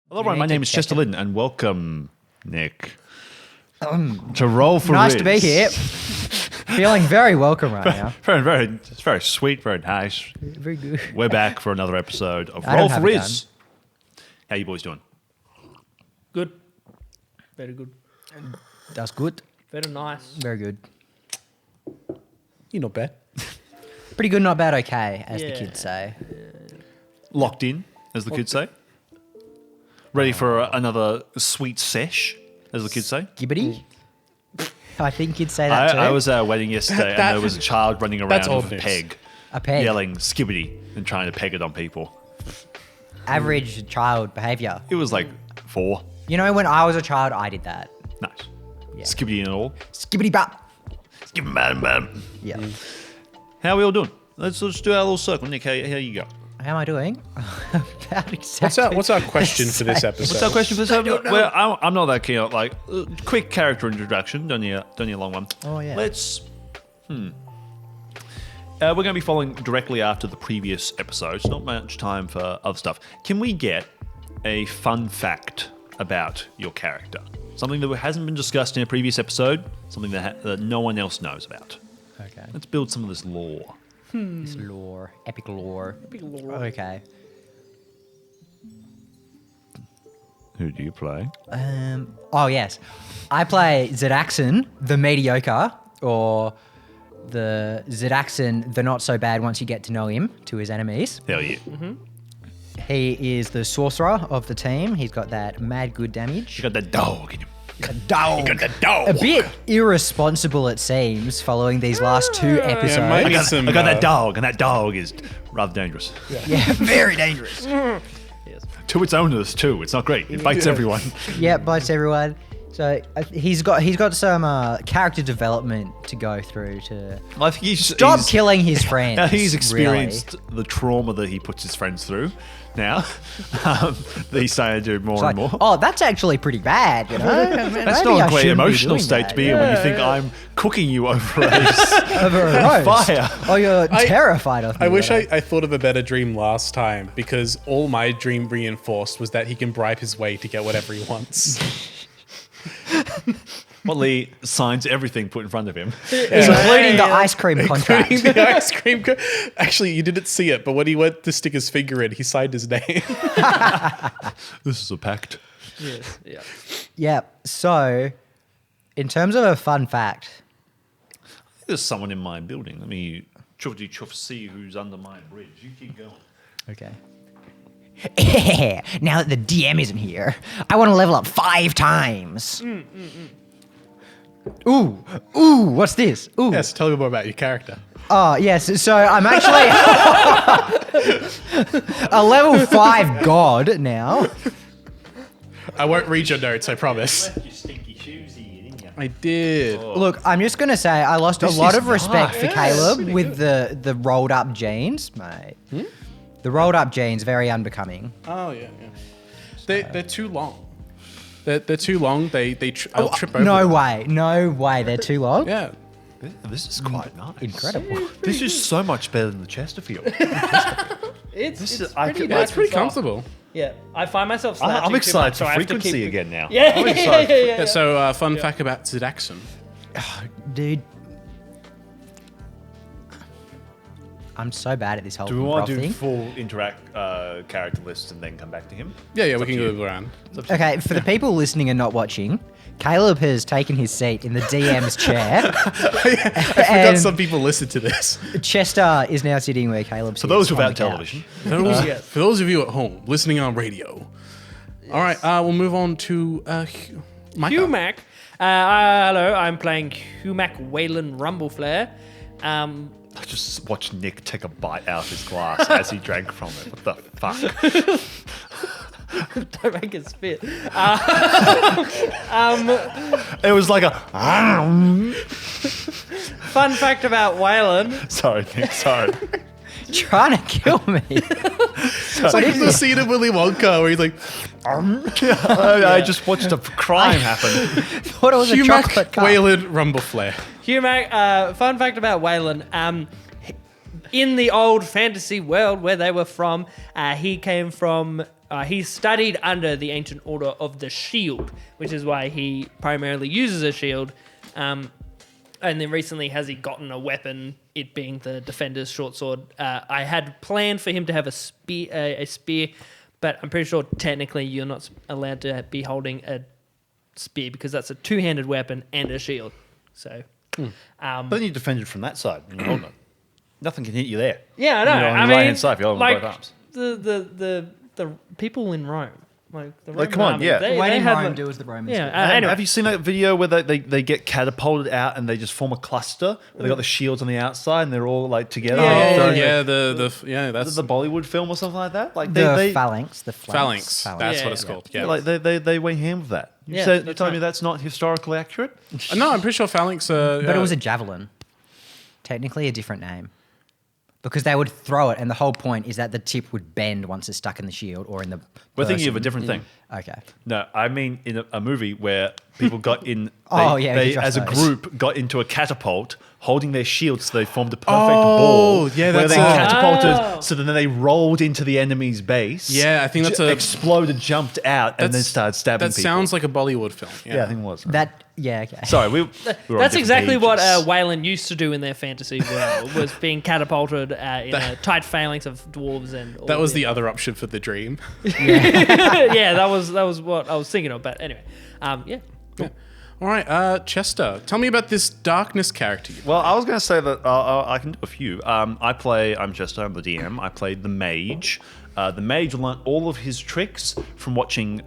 Hello, everyone. My name is Chester Lidden, and welcome, Nick, to Roll For Rizz. Nice to be here. Feeling very welcome right now. It's very sweet, very nice. Very good. We're back for another episode of I Roll don't For have a Rizz. How you boys doing? Good. Very good. That's good. Very nice. Very good. You're not bad. Pretty good, not bad, okay, as the Yeah. kids say. Locked in, as the kids say. Ready for another sweet sesh, as the kids say. Gibbity? I think kids say that too. I was at a wedding yesterday, and there was a child running That's around old with a news. peg, A peg. yelling skibbity and trying to peg it on people. Average child behaviour. It was like 4. You know, when I was a child, I did that. Nice. Yeah. Skibbity and all. Skibbity bop. Skibbity man. Yeah. How are we all doing? Let's do our little circle. Nick, how you go? How am I doing? About exactly. What's our question for this episode? What's our question for this episode? Well, I'm not that keen on, like, quick character introduction. Don't need a long one. Oh, yeah. Let's, we're going to be following directly after the previous episodes. Not much time for other stuff. Can we get a fun fact about your character? Something that hasn't been discussed in a previous episode. Something that no one else knows about. Okay. Let's build some of this lore. This lore. Epic lore. Okay. Who do you play? Oh, yes. I play Zedaxon, the mediocre, or the Zedaxon, the not so bad once you get to know him, to his enemies. Hell yeah. He is the sorcerer of the team. He's got that mad good damage. You got that dog in him. Dog. You got that dog. A bit irresponsible, it seems, following these last 2 episodes. Yeah, maybe I some, got that dog, and that dog is rather dangerous. Yeah, very dangerous. To its owners too. It's not great. It bites everyone. Yeah, bites everyone. So he's got some character development to go through to I think stop killing his friends. Now he's experienced the trauma that he puts his friends through. Now that he's starting to do more and more. Oh, that's actually pretty bad, you know? That's Maybe not I a great shouldn't be emotional doing state that. to be in when you think I'm cooking you over Over a roast. fire. Oh, you're terrified of me. I wish right? I thought of a better dream last time because all my dream reinforced was that he can bribe his way to get whatever he wants. Motley signs everything put in front of him. Including the ice cream contract. Including the ice cream. Actually, you didn't see it, but when he went to stick his finger in, he signed his name. This is a pact. Yes. Yeah. Yeah, so in terms of a fun fact, There's someone in my building. Let me chuffy chuff see who's under my bridge. You keep going. okay. Now that the DM isn't here, I want to level up 5 times. Ooh, what's this? Ooh. Yes, tell me more about your character. Oh, yes. So I'm actually a level 5 god now. I won't read your notes, I promise. You stinky shoesy, didn't you? I did. Look, I'm just going to say I lost a lot of respect for Caleb with the rolled up jeans, mate. The rolled up jeans, very unbecoming. Oh, yeah. They're too long. They're too long. I'll trip over No them. way. They're too long. Yeah. This is quite nice. Incredible. This is so much better than the Chesterfield. It's I pretty could- nice That's pretty and soft. comfortable. Yeah. I find myself slouching I'm too excited much, so for I have to frequency keep- again now. Yeah, I'm yeah, excited. yeah. So, fun fact about Zedaxon. Dude. I'm so bad at this whole Do we want improv to do thing. full interact character lists and then come back to him? Yeah, It's we up can to you. move around. Okay, for the people listening and not watching, Caleb has taken his seat in the DM's chair. I forgot And some people listen to this. Chester is now sitting where Caleb sits. For those on without the couch. television, For those of you at home listening on radio. All right, we'll move on to Micah. Humac. Hello, I'm playing Humac Wayland Rumbleflare. I just watched Nick take a bite out of his glass as he drank from it. What the fuck? Don't make it spit. It was like a. Fun fact about Wayland. Sorry, Nick. Sorry. Trying to kill me. It's like the scene of Willy Wonka where he's like, I just watched a crime happen. Thought it was a chocolate cup. Wayland Rumbleflare. Humac, fun fact about Wayland. In the old fantasy world where they were from, he came from he studied under the ancient order of the shield, which is why he primarily uses a shield. And then recently has he gotten a weapon, it being the defender's short sword. I had planned for him to have a spear, but I'm pretty sure technically you're not allowed to be holding a spear because that's a two-handed weapon and a shield. So, But then you defended from that side. You hold it. Nothing can hit you there. yeah, I know. On your I mean, right-hand side, if you're holding like both arms. the people in Rome, like the Roman Like, come on, army, yeah. When in had Rome, like- do as the Romans Yeah, do. anyway. Have you seen that video where they get catapulted out and they just form a cluster? Where they got the shields on the outside and they're all like together. Yeah, throwing That's the Bollywood film or something like that. Like The phalanx. phalanx. That's Yeah, what it's yeah. called. Yeah, Yeah. like they went ham with that. Yeah, You're that's telling me right. that's not historically accurate? No, I'm pretty sure phalanx. But it was a javelin. Technically a different name. Because they would throw it, and the whole point is that the tip would bend once it's stuck in the shield or in the. We're thinking of a person. different thing. Okay. No, I mean in a movie where people got in. Oh, yeah, they you trust as a those. group got into a catapult, holding their shields, so they formed a perfect Oh, ball. yeah, where that's they a- catapulted. Oh. So then they rolled into the enemy's base. Yeah, I think that's a- exploded, jumped out, and then That's- started stabbing That people. sounds like a Bollywood film. Yeah, I think it was. Yeah, okay. Sorry, we were on That's different exactly what pages. Wayland used to do in their fantasy world, was being catapulted in a tight phalanx of dwarves and. All That was the other option for the dream. yeah, that was what I was thinking of. But anyway, yeah. Yeah. All right, Chester, tell me about this darkness character. Well, I was going to say that I can do a few. I'm Chester, I'm the DM. I played the mage. The mage learned all of his tricks from watching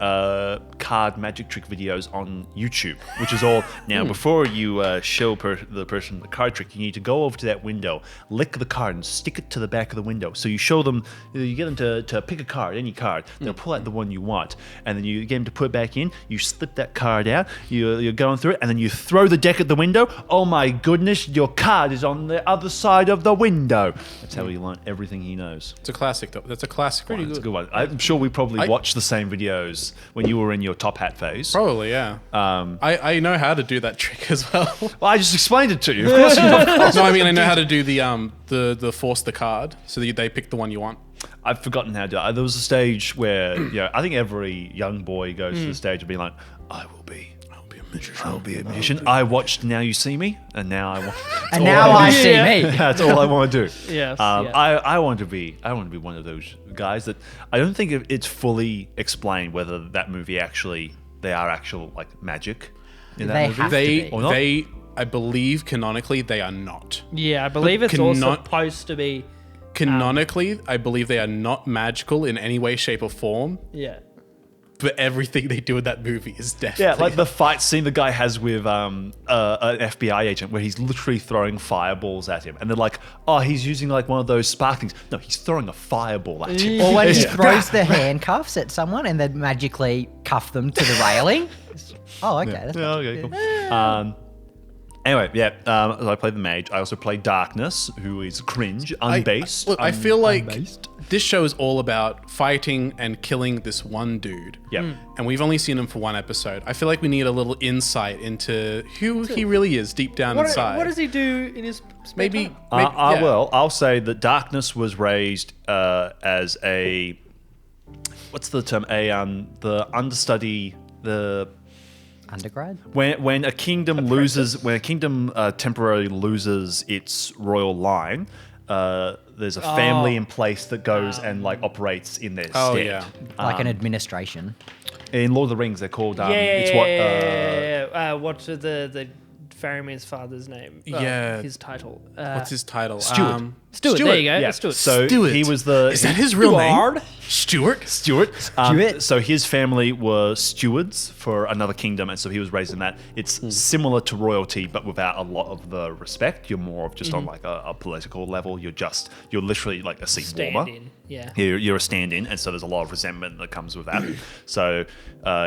card magic trick videos on YouTube, which is all. Now, before you show the person the card trick, you need to go over to that window, lick the card, and stick it to the back of the window. So you show them, you get them to pick a card, any card. They'll pull out the one you want, and then you get them to put it back in. You slip that card out. You're going through it, and then you throw the deck at the window. Oh my goodness, your card is on the other side of the window. That's how he learned everything he knows. It's a classic, though. That's a classic one. It's a good one. I'm sure we probably watched the same videos when you were in your top hat phase. Probably, yeah. I know how to do that trick as well. Well, I just explained it to you. Of course you know. No, I mean I know how to do the force the card so that they pick the one you want. I've forgotten how to do it. There was a stage where, I think every young boy goes to the stage of being like, I'll be a magician. I'll be a magician. I watched Now You See Me, and now I want. And now I see Yeah. me. That's all I want to do. Yes, I yeah. want to be one of those guys that I don't think it's fully explained whether that movie they are actual like magic in that They movie. have to be. Or not? I believe canonically they are not. Yeah, I believe it's all cannot- supposed to be. Canonically, I believe they are not magical in any way, shape, or form. Yeah. But everything they do in that movie is Yeah, definitely. like the fight scene the guy has with an FBI agent where he's literally throwing fireballs at him. And they're like, oh, he's using like one of those sparklings. No, he's throwing a fireball at him. Or when he It's- throws the handcuffs at someone and then magically cuff them to the railing. Oh, okay. That's Yeah, okay, cool. Anyway, I played the mage. I also played Darkness, who is cringe, unbased. Look, I feel like this show is all about fighting and killing this one dude. Yep. And we've only seen him for one episode. I feel like we need a little insight into who he really is deep down inside. What does he do in his spare Maybe. time? yeah. Well, I'll say that Darkness was raised as a what's the term? The understudy. The undergrad. when a kingdom temporarily loses its royal line. There's a family in place that goes and like operates in their Oh, stead. yeah. Like an administration. In Lord of the Rings, they're called. What's the ferryman's father's name? Yeah. His title. What's his title? Stuart. Stuart. There you go. Yeah. That's Stuart. So Stuart. he was the. Is that his real name? Stuart? Stuart? Stuart. So his family were stewards for another kingdom, and so he was raised in that. It's similar to royalty, but without a lot of the respect. You're more of just on like a political level. You're literally like a seat warmer. Stand in. Yeah. You're a stand-in, and so there's a lot of resentment that comes with that. So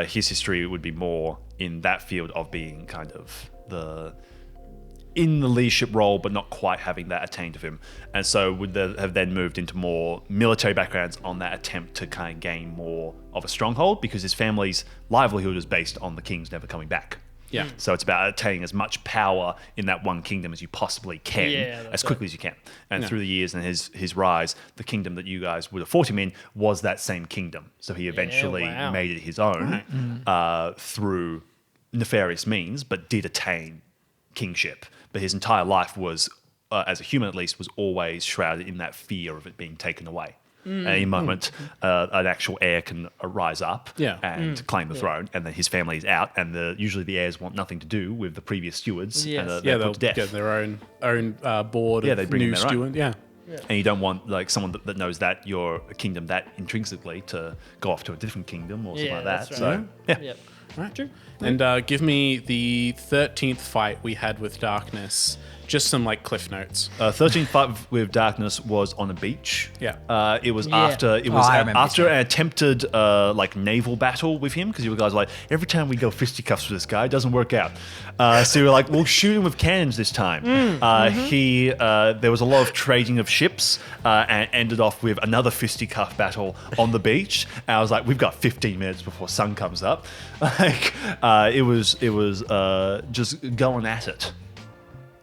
his history would be more in that field of being kind of in the leadership role, but not quite having that attained of him. And so would have then moved into more military backgrounds on that attempt to kind of gain more of a stronghold, because his family's livelihood is based on the kings never coming back. Yeah. So it's about attaining as much power in that one kingdom as you possibly can, Yeah, that's as quickly as you can. And Yeah. through the years and his rise, the kingdom that you guys would have fought him in was that same kingdom. So he eventually wow. made it his own through nefarious means, but did attain kingship. But his entire life was, as a human at least, was always shrouded in that fear of it being taken away. At any moment, an actual heir can rise up Yeah. and claim the throne, and then his family is out, and usually the heirs want nothing to do with the previous stewards, Yes. and Yeah, they're they'll put to death. get their own board Yeah, of they bring in new their own. steward. Yeah. And you don't want like someone that knows that you're a kingdom that intrinsically to go off to a different kingdom or something like that. that's So right. yeah, Yep. Right. True. And give me the 13th fight we had with darkness. Just some like cliff notes. 13th fight with darkness was on a beach. Yeah. It was Yeah. after it was I remember after this an attempted like naval battle with him because you guys were like every time we go fisticuffs with this guy it doesn't work out. So we were like we'll shoot him with cannons this time. He there was a lot of trading of ships and ended off with another fisticuff battle on the beach. And I was like we've got 15 minutes before sun comes up. Like it was just going at it.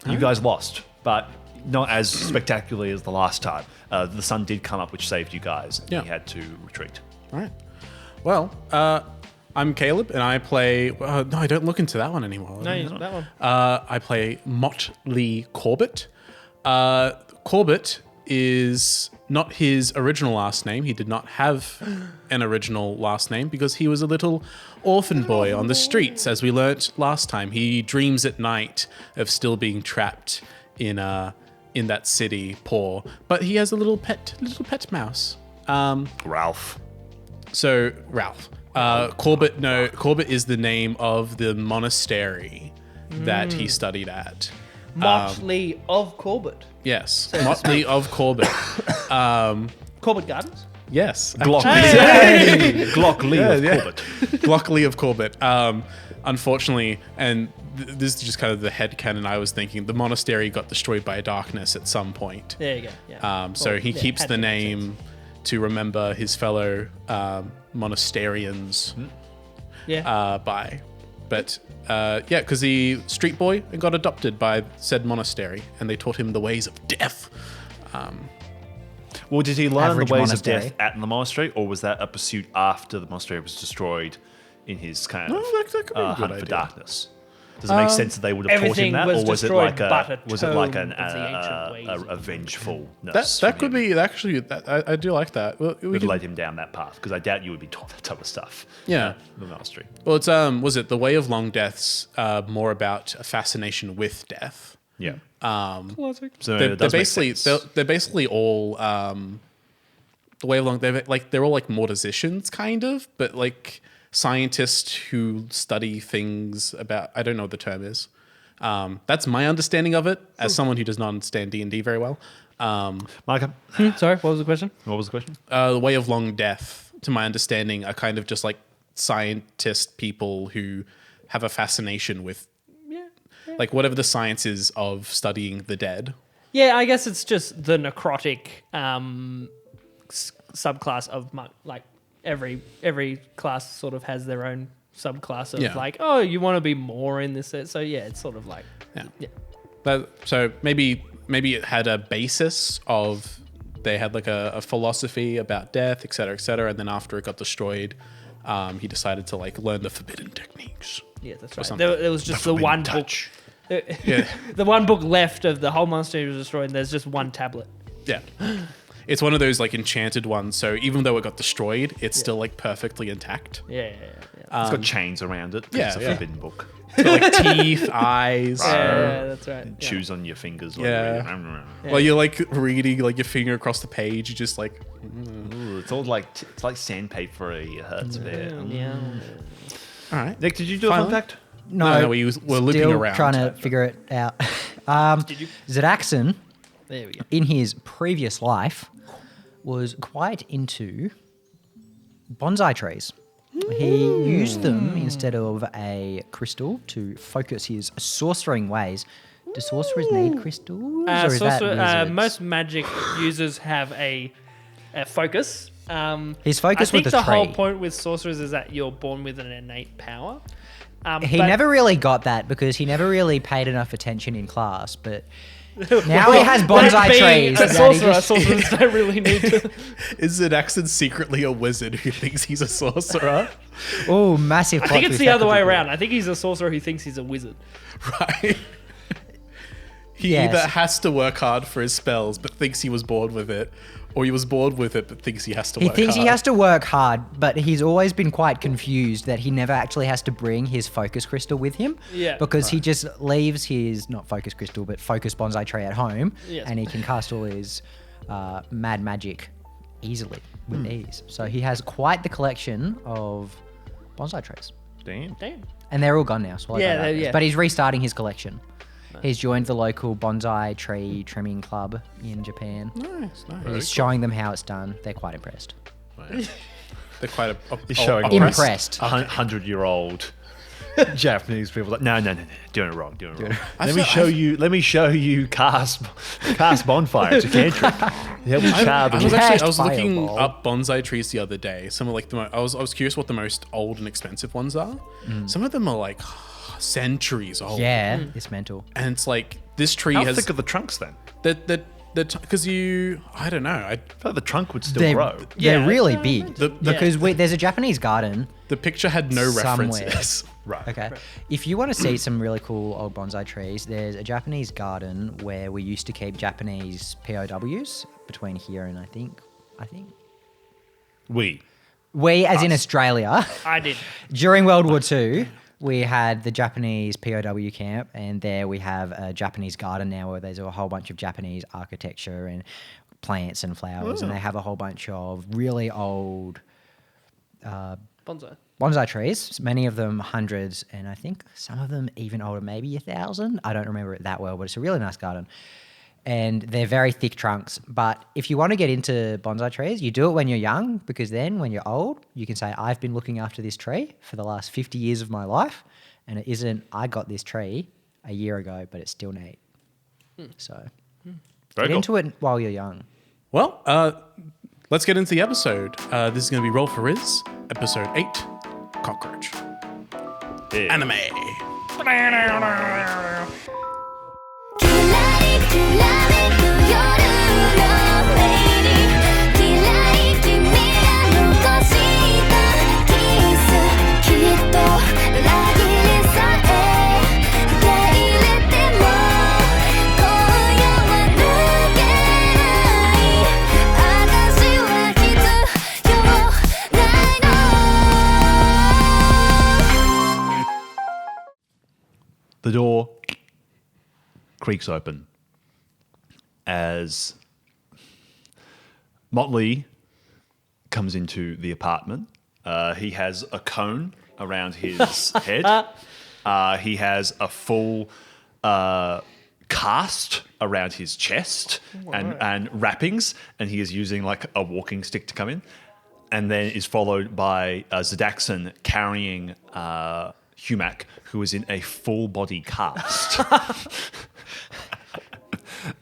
You guys lost, but not as spectacularly as the last time. The sun did come up, which saved you guys. And Yeah. You had to retreat. All right. Well, I'm Caleb, and I play. No, I don't look into that one anymore. No, use that one. I play Motley Corbett. Corbett is not his original last name. He did not have an original last name because he was a little orphan boy on the streets, as we learnt last time. He dreams at night of still being trapped in that city, poor. But he has a little pet mouse. Ralph. So Ralph. Corbett is the name of the monastery that he studied at. Motley of Corbett. Yes, Motley of Corbett. Corbett Gardens. Yes, Glock Lee of Corbett. Glockley of Corbett. Unfortunately, and this is just kind of the headcanon I was thinking, the monastery got destroyed by darkness at some point. There you go. Yeah. So Well, he yeah, keeps had the to make name sense. to remember his fellow monasterians Yeah. by. But because he street boy and got adopted by said monastery, and they taught him the ways of death. Well, did he learn Average the ways monastery. of death at the monastery, or was that a pursuit after the monastery was destroyed in his kind of that could be a good hunt for idea. darkness? Does it make sense that they would have taught him everything that, was or was it destroyed like but a was it like tome an of the ancient ways. a vengefulness? That from could him? be actually. I do like that. Well, we Would could- led him down that path because I doubt you would be taught that type of stuff. Yeah. at the monastery. Well, it's was it the way of long deaths? More about a fascination with death. Yeah. Classic. So They're it does make basically sense. they're basically all the way of long. They're all like morticians, kind of, but like scientists who study things about. I don't know what the term is. That's my understanding of it as someone who does not understand D&D very well. Micah, Sorry, what was the question? what was the question? The way of long death, to my understanding, are kind of just like scientist people who have a fascination with Yeah. like whatever the science is of studying the dead. Yeah, I guess it's just the necrotic subclass of like every class sort of has their own subclass of Yeah. like, oh, you want to be more in this. So yeah, it's sort of like Yeah. So maybe it had a basis of they had like a philosophy about death, et cetera, and then after it got destroyed, he decided to like learn the forbidden techniques. Yeah, that's right. something. There was just the forbidden one touch. book. Yeah. The one book left of the whole monastery was destroyed, and there's just one tablet. Yeah. It's one of those like enchanted ones, so even though it got destroyed, it's still like perfectly intact. Yeah. It's got chains around it. 'cause yeah, it's a yeah. forbidden book. It's got, like teeth, eyes. Yeah, that's right. Yeah. Choose on your fingers. While Yeah. you're reading. While you're like reading like your finger across the page, you just like Ooh, it's all like it's like sandpaper. It hurts a bit. Yeah. all right. Nick, did you do a fun Finally? fact? No, we're looping still around. trying to figure it out. Did you? Zadaxon, There we go. in his previous life, was quite into bonsai trees. He used them instead of a crystal to focus his sorcering ways. Do sorcerers need crystals? Or is that wizards? Most magic users have a focus. His focus I think with the the whole tree. point with sorcerers is that you're born with an innate power. He But- never really got that because he never really paid enough attention in class. But now he has bonsai being trees. a that he sorcerer, just- sorcerers don't really need to. Is Zedaxon secretly a wizard who thinks he's a sorcerer? Oh, massive. I plot think it's twist. the That other could way be good. around. I think he's a sorcerer who thinks he's a wizard. Right. He Yes. either has to work hard for his spells but thinks he was bored with it, or he was bored with it but thinks he has to He work thinks hard. he has to work hard, but he's always been quite confused that he never actually has to bring his focus crystal with him. Yeah. Because he just leaves his, not focus crystal, but focus bonsai tree at home, Yes. and he can cast all his mad magic easily, with ease. So he has quite the collection of bonsai trees. Damn. Damn. And they're all gone now. So Yeah, yeah. But he's restarting his collection. He's joined the local bonsai tree trimming club in Japan. Nice, nice. He's showing them how it's done. They're quite impressed. They're quite He's showing Impressed. 100-year-old Japanese people like, no, doing it wrong, doing it wrong. I Let me feel- show you cast bonfire. It's a cantrip. Yeah, we carve I it. was Cast looking fireball. up bonsai trees the other day. Some are like I was curious what the most old and expensive ones are. Some of them are like centuries old. Yeah, it's mental. And it's like this tree How has thick are the trunks then? because I don't know. I feel like the trunk would still grow. They're Yeah. really big The- because there's a Japanese garden. The picture had no Somewhere. references. Right. Okay, if you want to see some really cool old bonsai trees, there's a Japanese garden where we used to keep Japanese POWs between here and I think we, as in Australia. I did. During World War II, we had the Japanese POW camp, and there we have a Japanese garden now where there's a whole bunch of Japanese architecture and plants and flowers, and they have a whole bunch of really old Bonsai. bonsai trees, many of them hundreds, and I think some of them even older, maybe 1,000. I don't remember it that well, but it's a really nice garden. And they're very thick trunks. But if you want to get into bonsai trees, you do it when you're young, because then when you're old, you can say, I've been looking after this tree for the last 50 years of my life. And it isn't, I got this tree a year ago, but it's still neat. So Very get cool. into it while you're young. Well, let's get into the episode. This is going to be Roll For Rizz, episode 8, Cockroach. Yeah. Anime. キラリキラめく夜のメイにキラリ君が残したキスきっと裏切りさえ受け入れても今夜は抜けない私は必要ないの The door creaks open as Motley comes into the apartment. He has a cone around his head. He has a full cast around his chest and wrappings, and he is using like a walking stick to come in. And then is followed by Zedaxon carrying Humac, who is in a full body cast.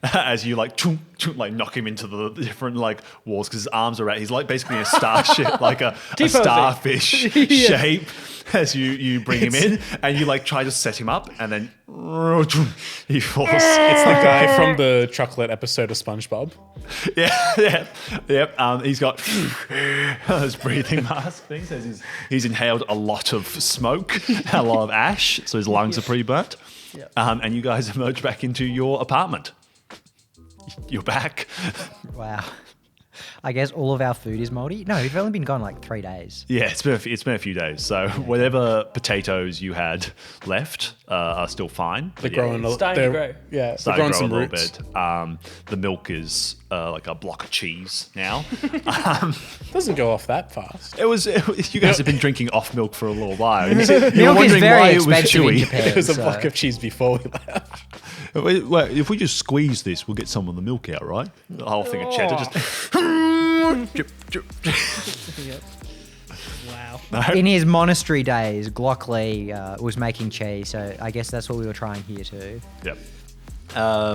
As you like, chunk, chunk, like knock him into the different like walls because his arms are out. He's like basically a starship, like a starfish shape. As you bring him in and you like try to set him up, and then he falls. It's the guy from the chocolate episode of SpongeBob. Yep. He's got those breathing mask things. As he's inhaled a lot of smoke, a lot of ash, so his lungs are pretty burnt. And you guys emerge back into your apartment. You're back. Wow. I guess all of our food is moldy. No, we've only been gone like 3 days. Yeah, it's been a few days. So whatever potatoes you had left are still fine. They're But growing. starting to grow. Yeah, they're starting growing to grow some a little roots. bit. The milk is like a block of cheese now. Doesn't go off that fast. It was you guys have been drinking off milk for a little while. You were Milk is wondering very why it was expensive in chewy. Japan. It was a so- block of cheese before we left. Well, if we just squeeze this, we'll get some of the milk out, right? The whole thing of cheddar just. Drip, drip, drip. Wow. In his monastery days, Glock Lee was making cheese, so I guess that's what we were trying here too. Yep.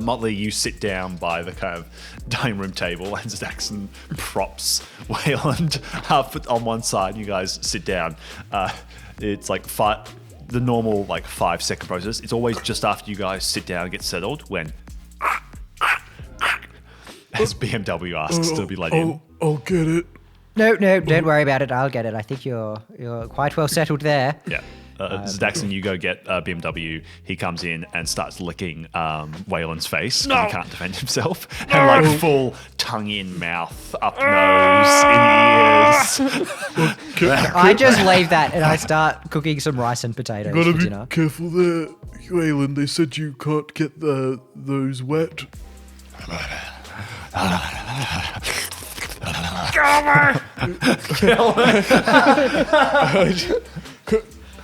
Motley, you sit down by the kind of dining room table, and Zaxxon props Wayland up on one side. And you guys sit down. It's like the normal like 5-second process. It's always just after you guys sit down and get settled when as BMW asks to be let in. I'll get it. No, don't worry about it. I'll get it. I think you're quite well settled there. Yeah. Daxon, you go get BMW. He comes in and starts licking Waylon's face because he can't defend himself. And like full tongue in mouth, up nose, in ears. I just leave that and I start cooking some rice and potatoes Gotta for be dinner. careful there, Waylon. They said you can't get those wet.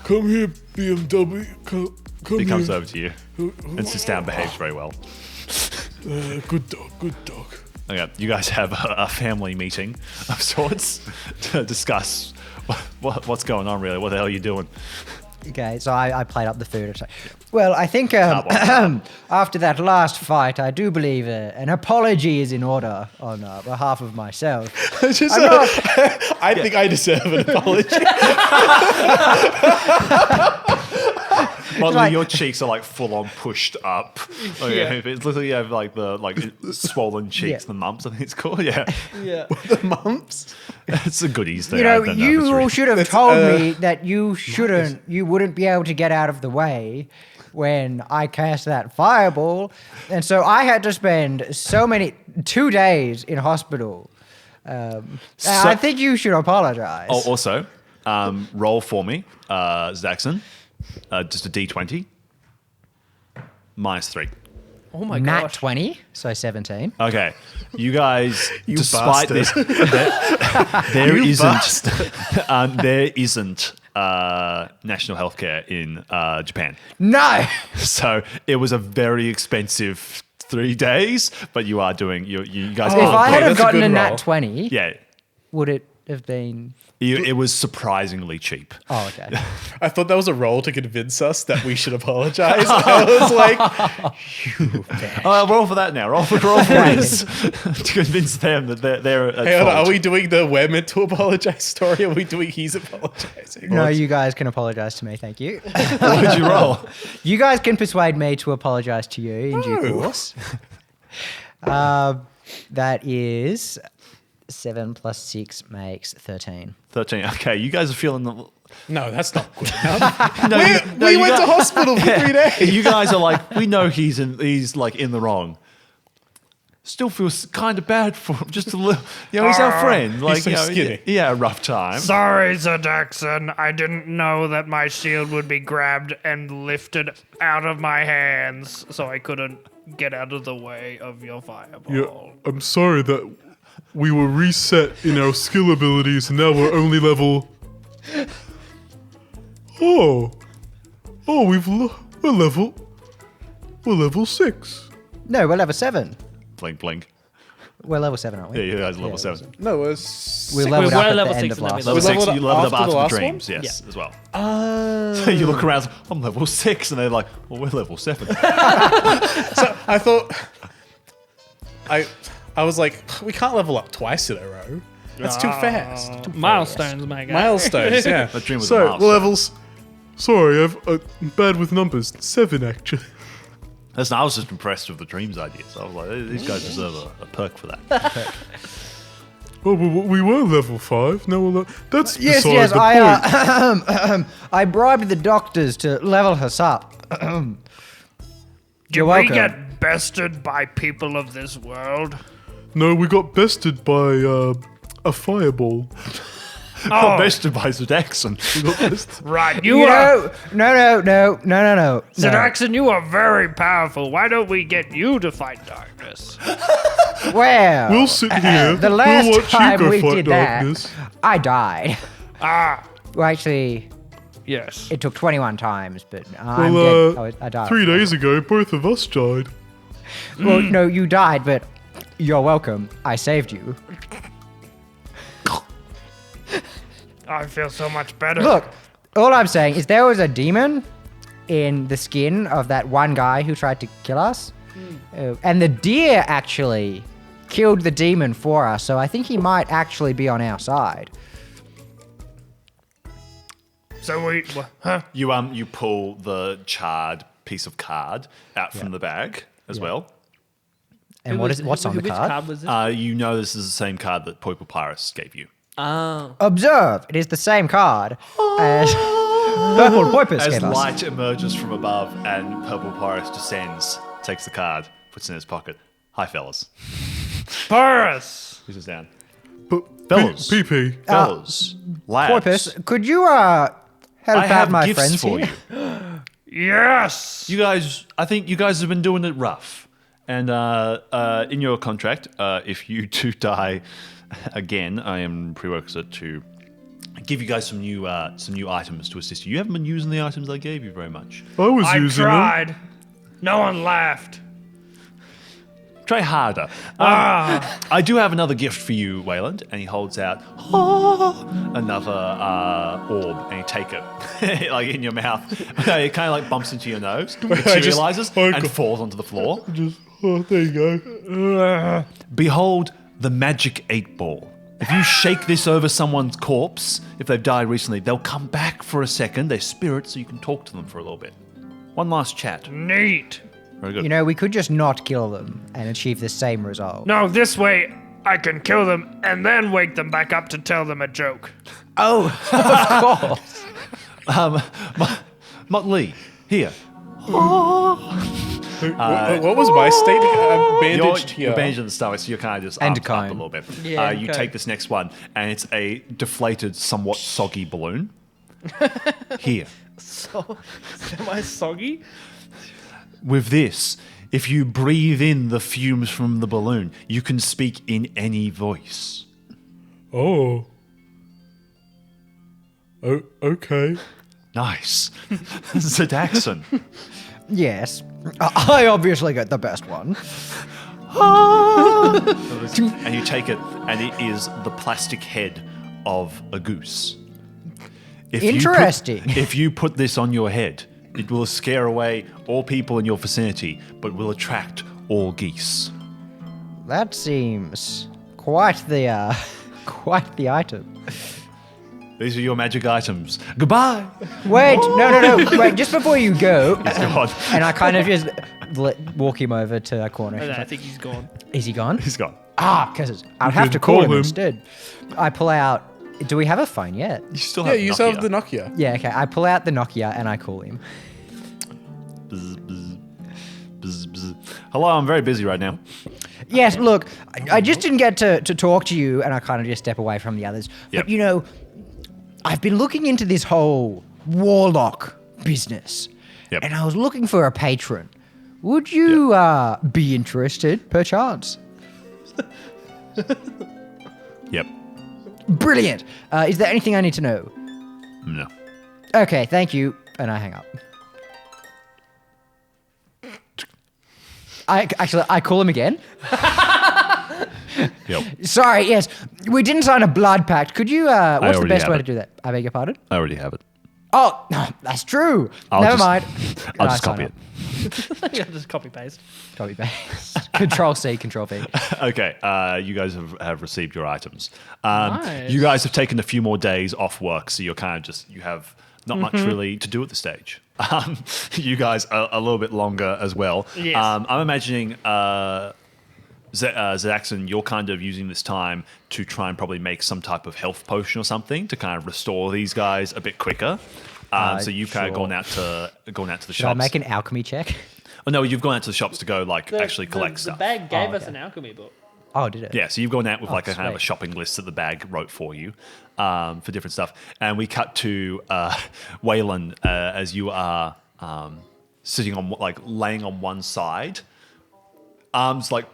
Come here, BMW. Come He comes here. over to you and sits down, behaves very well. Good dog. Okay, you guys have a family meeting of sorts to discuss what's going on, really. What the hell are you doing? Okay, so I played up the food. It's like, well, I think one. after that last fight, I do believe an apology is in order on behalf of myself. I think I deserve an apology. Motley, your cheeks are like full on pushed up. It's literally you have like the swollen cheeks, Yeah. the mumps, I think it's called. Yeah, Yeah. The mumps. it's a goodies thing. You know, I don't know if it's you real. should have told me that you wouldn't be able to get out of the way when I cast that fireball. And so I had to spend 2 days in hospital. I think you should apologize. Oh, also, roll for me, Zaxon. Just a D20. -3. Oh my Nat gosh. 20, so 17. Okay, you guys, You despite bastard. this, there You isn't national healthcare in Japan. No! So it was a very expensive 3 days, but you are doing you guys. If I had have that's a gotten a good nat roll. 20, yeah, would it have been... it was surprisingly cheap. Oh, okay. I thought that was a role to convince us that we should apologize. I was like, Roll for that now. Roll for Rizz to convince them that they're at hey, hold on, fault. are we doing the we're meant to apologize story? Or are we doing he's apologizing? No, you guys can apologize to me, thank you. What did you roll? You guys can persuade me to apologize to you in due course. That is 7 plus 6 makes 13. 13. Okay, you guys are feeling the. No, that's not good enough. No, we you went to got- hospital for 3 days. You guys are like, we know he's like in the wrong. Still feels kind of bad for him. Just a little, he's our friend. Like, so skinny. Yeah, rough time. Sorry, Sir Daxon. I didn't know that my shield would be grabbed and lifted out of my hands, so I couldn't get out of the way of your fireball. Yeah, I'm sorry that we were reset in our skill abilities and now we're only level... Oh, we're level 6. No, we're level 7. Blink, blink. We're level 7, aren't we? Yeah, you guys are level 7. No, it was We leveled were up at level the end 6 of and then last we Level We 6, leveled you leveled up after the after the last dreams, one? yes, as well. So you look around, I'm level 6, and they're like, well, we're level 7. So I thought, I was like, we can't level up twice in a row. That's too fast. Milestones, my guy. Milestones, yeah. That dream was a So, milestone. levels... Sorry, I'm bad with numbers. 7, actually. Listen, I was just impressed with the dreams idea. So I was like, these guys deserve a perk for that. Oh, we were level 5. Now we're That's Yes, beside yes, the point. I bribed the doctors to level us up. Did You're we welcome. get bested by people of this world? No, we got bested by a fireball. Got bested by Zedaxon. Right, You you are... know, no. Sir Daxon, you are very powerful. Why don't we get you to fight darkness? Well, We'll sit here. the we'll last watch time you go we fight did darkness. that, I died. Ah, Well, actually, yes. it took 21 times, but I'm Well, dead. I died. 3 days ago, both of us died. Well, no, you died, but you're welcome. I saved you. I feel so much better. Look, all I'm saying is there was a demon in the skin of that one guy who tried to kill us. And the deer actually killed the demon for us, so I think he might actually be on our side. So we, huh? You pull the charred piece of card out from the bag as well. And what's on the which card? card was this? You know this is the same card that Purple Pyrus gave you. Oh. Observe, it is the same card as Purple Porpoise As gave us. light emerges from above and Purple Pyrus descends, takes the card, puts it in his pocket. Hi, fellas. Paris. Puts it down. But Fellas. PP. Fellas. Lads. Porpoise, could you help I out have my gifts friends for here? you. Yes. I think you guys have been doing it rough. And in your contract, if you do die again, I am prerequisite to give you guys some new items to assist you. You haven't been using the items I gave you very much. I was I using them. tried. No one laughed. Try harder. I do have another gift for you, Wayland. And he holds out another orb, and you take it like in your mouth. It kind of like bumps into your nose, materializes, and falls onto the floor. There you go. Behold the magic 8-ball. If you shake this over someone's corpse, if they've died recently, they'll come back for a second. They're spirits, so you can talk to them for a little bit. One last chat. Neat. Very good. You know, we could just not kill them and achieve the same result. No, this way I can kill them and then wake them back up to tell them a joke. Oh, of course. Motley, here. What was my state? I'm bandaged here. You're bandaged in the stomach, so you're kind of just And up a cone. little bit. Yeah, You cone. take this next one, and it's a deflated, somewhat soggy balloon. Here. So, am I soggy? With this, if you breathe in the fumes from the balloon, you can speak in any voice. Oh. Oh, okay. Nice. Zedaxon. Yes. I obviously get the best one. And you take it, and it is the plastic head of a goose. Interesting. If you put this on your head, it will scare away all people in your vicinity, but will attract all geese. That seems quite the item. These are your magic items. Goodbye. Wait, no. Wait, just before you go, God. and I kind of just walk him over to a corner. I think he's gone. Is he gone? He's gone. Because I'll have can to call call him him. instead. I pull out. Do we have a phone yet? You still Yeah, have you still have the Nokia. Yeah, okay. I pull out the Nokia and I call him. Bzz, bzz, bzz, bzz. Hello, I'm very busy right now. Yes, look, I just didn't get to talk to you, and I kind of just step away from the others. Yep. But, you know, I've been looking into this whole warlock business, Yep. and I was looking for a patron. Would you be interested, perchance? Yep. Brilliant. Is there anything I need to know? No. Okay, thank you. And I hang up. I call him again. Yep. Sorry, yes. We didn't sign a blood pact. Could you, what's the already best have way it. to do that? I beg your pardon? I already have it. Oh, that's true. I'll Never just- mind. I'll And I just sign copy up. it. Yeah, just copy paste. Copy paste. Control C, Control V. Okay, you guys have received your items. Nice. You guys have taken a few more days off work, so you're kind of just, you have not much really to do at this stage. You guys are a little bit longer as well. Yes. I'm imagining Zedaxon, you're kind of using this time to try and probably make some type of health potion or something to kind of restore these guys a bit quicker. So you've kind of sure. gone out to the Should I shops. make an alchemy check? Oh no, you've gone out to the shops to go actually collect the stuff. The bag gave Oh, us okay. an alchemy book. Oh, did it? Yeah, so you've gone out with like a kind of a sweet. shopping list that the bag wrote for you for different stuff. And we cut to Waylon as you are sitting on, like, laying on one side, arms like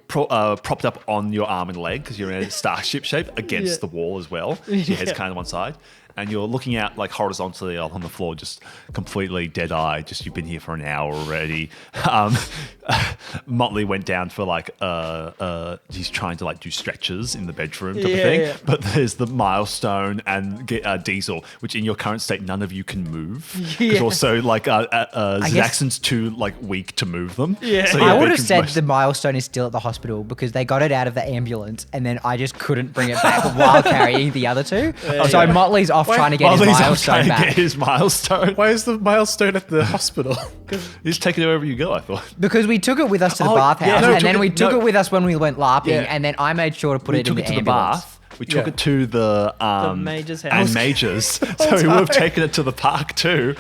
propped up on your arm and leg because you're in a starship shape against the wall as well. So your head's kind of one side. And you're looking out like horizontally on the floor, just completely dead-eyed. Just you've been here for an hour already. Motley went down for like he's trying to like do stretches in the bedroom type of thing. Yeah. But there's the milestone and Diesel, which in your current state none of you can move. Because also like Zaxxon's too like weak to move them. Yeah. So, I they would have can said most- the milestone is still at the hospital because they got it out of the ambulance and then I just couldn't bring it back while carrying the other two. So Motley's off trying to get While his he's off milestone trying to back. get his milestone. Why is the milestone at the hospital? He's taking it wherever you go, I thought. Because we took it with us to the Oh, bathhouse, yeah, no, and then we took no. it with us when we went LARPing, Yeah. and then I made sure to put We it took in it the to the ambulance. bath. We took Yeah. it to the Major's house. and Major's. So we would have taken it to the park too.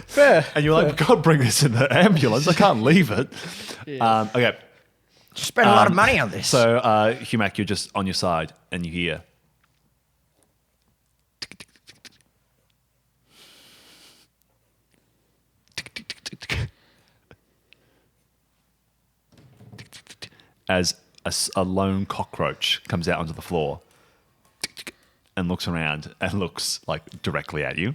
Fair. And you're like, God, bring this in the ambulance. I can't leave it. Okay. Spent a lot of money on this. So, Humac, you're just on your side and you hear. As a lone cockroach comes out onto the floor and looks around and looks like directly at you.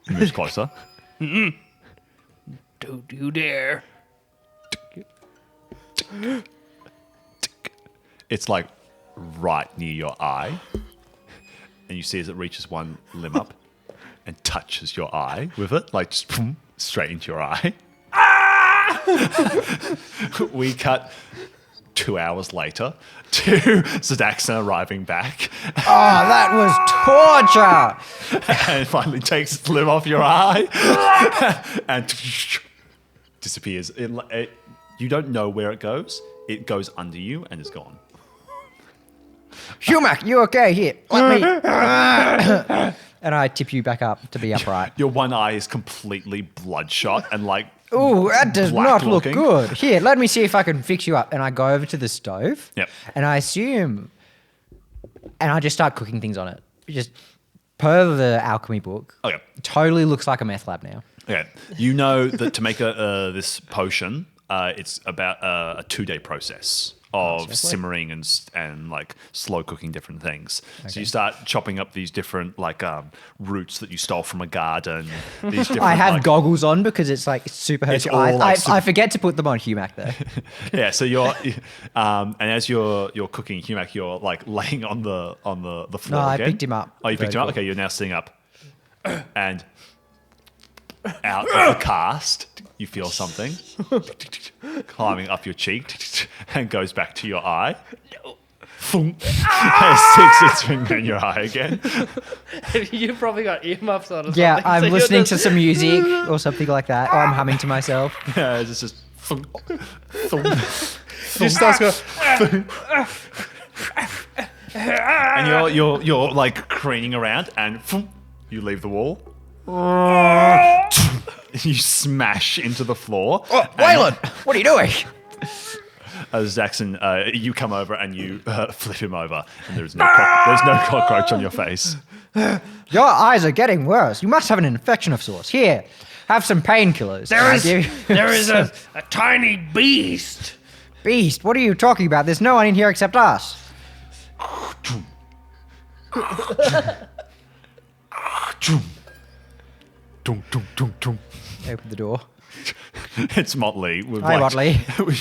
He moves closer. Don't you dare. It's like right near your eye. And you see as it reaches one limb up and touches your eye with it, like just boom, straight into your eye. We cut 2 hours later to Zadaxon arriving back Oh, that was torture. and finally takes its limb off your eye and disappears. You don't know where it goes. It goes under you and is gone. Humac, you okay? Here, let me. And I tip you back up to be upright. Your one eye is completely bloodshot and like Ooh, that does black not look looking. good. Here, let me see if I can fix you up. And I go over to the stove. Yep. And I assume, and I just start cooking things on it. Just per the alchemy book. Okay. It totally looks like a meth lab now. Okay, you know that to make this potion, it's about a 2-day process of seriously? simmering and like slow cooking different things. So you start chopping up these different like roots that you stole from a garden. These different, I have like, goggles on because it's like super hurts It's your all eyes. like I forget to put them on Humac though. Yeah, so you're and as you're cooking Humac, you're like laying on the floor. No, I again. picked him up. Oh, you picked Very him up. cool. Okay, you're now sitting up, and out of the cast, you feel something climbing up your cheek and goes back to your eye. Thump. Sticks its finger in your eye again. You probably got earmuffs on or Yeah, something. so I'm you're listening to just- some music or something like that. Or I'm humming to myself. Yeah, it's just thump, thump. He starts going, And you're like craning around, and thump, you leave the wall. You smash into the floor. Oh, Waylon, what are you doing? As Jackson, you come over and you flip him over, and there's no cockroach on your face. Your eyes are getting worse. You must have an infection of sorts. Here, have some painkillers. There is a tiny beast. Beast, what are you talking about? There's no one in here except us. Open the door. It's Motley. With Hi, Motley.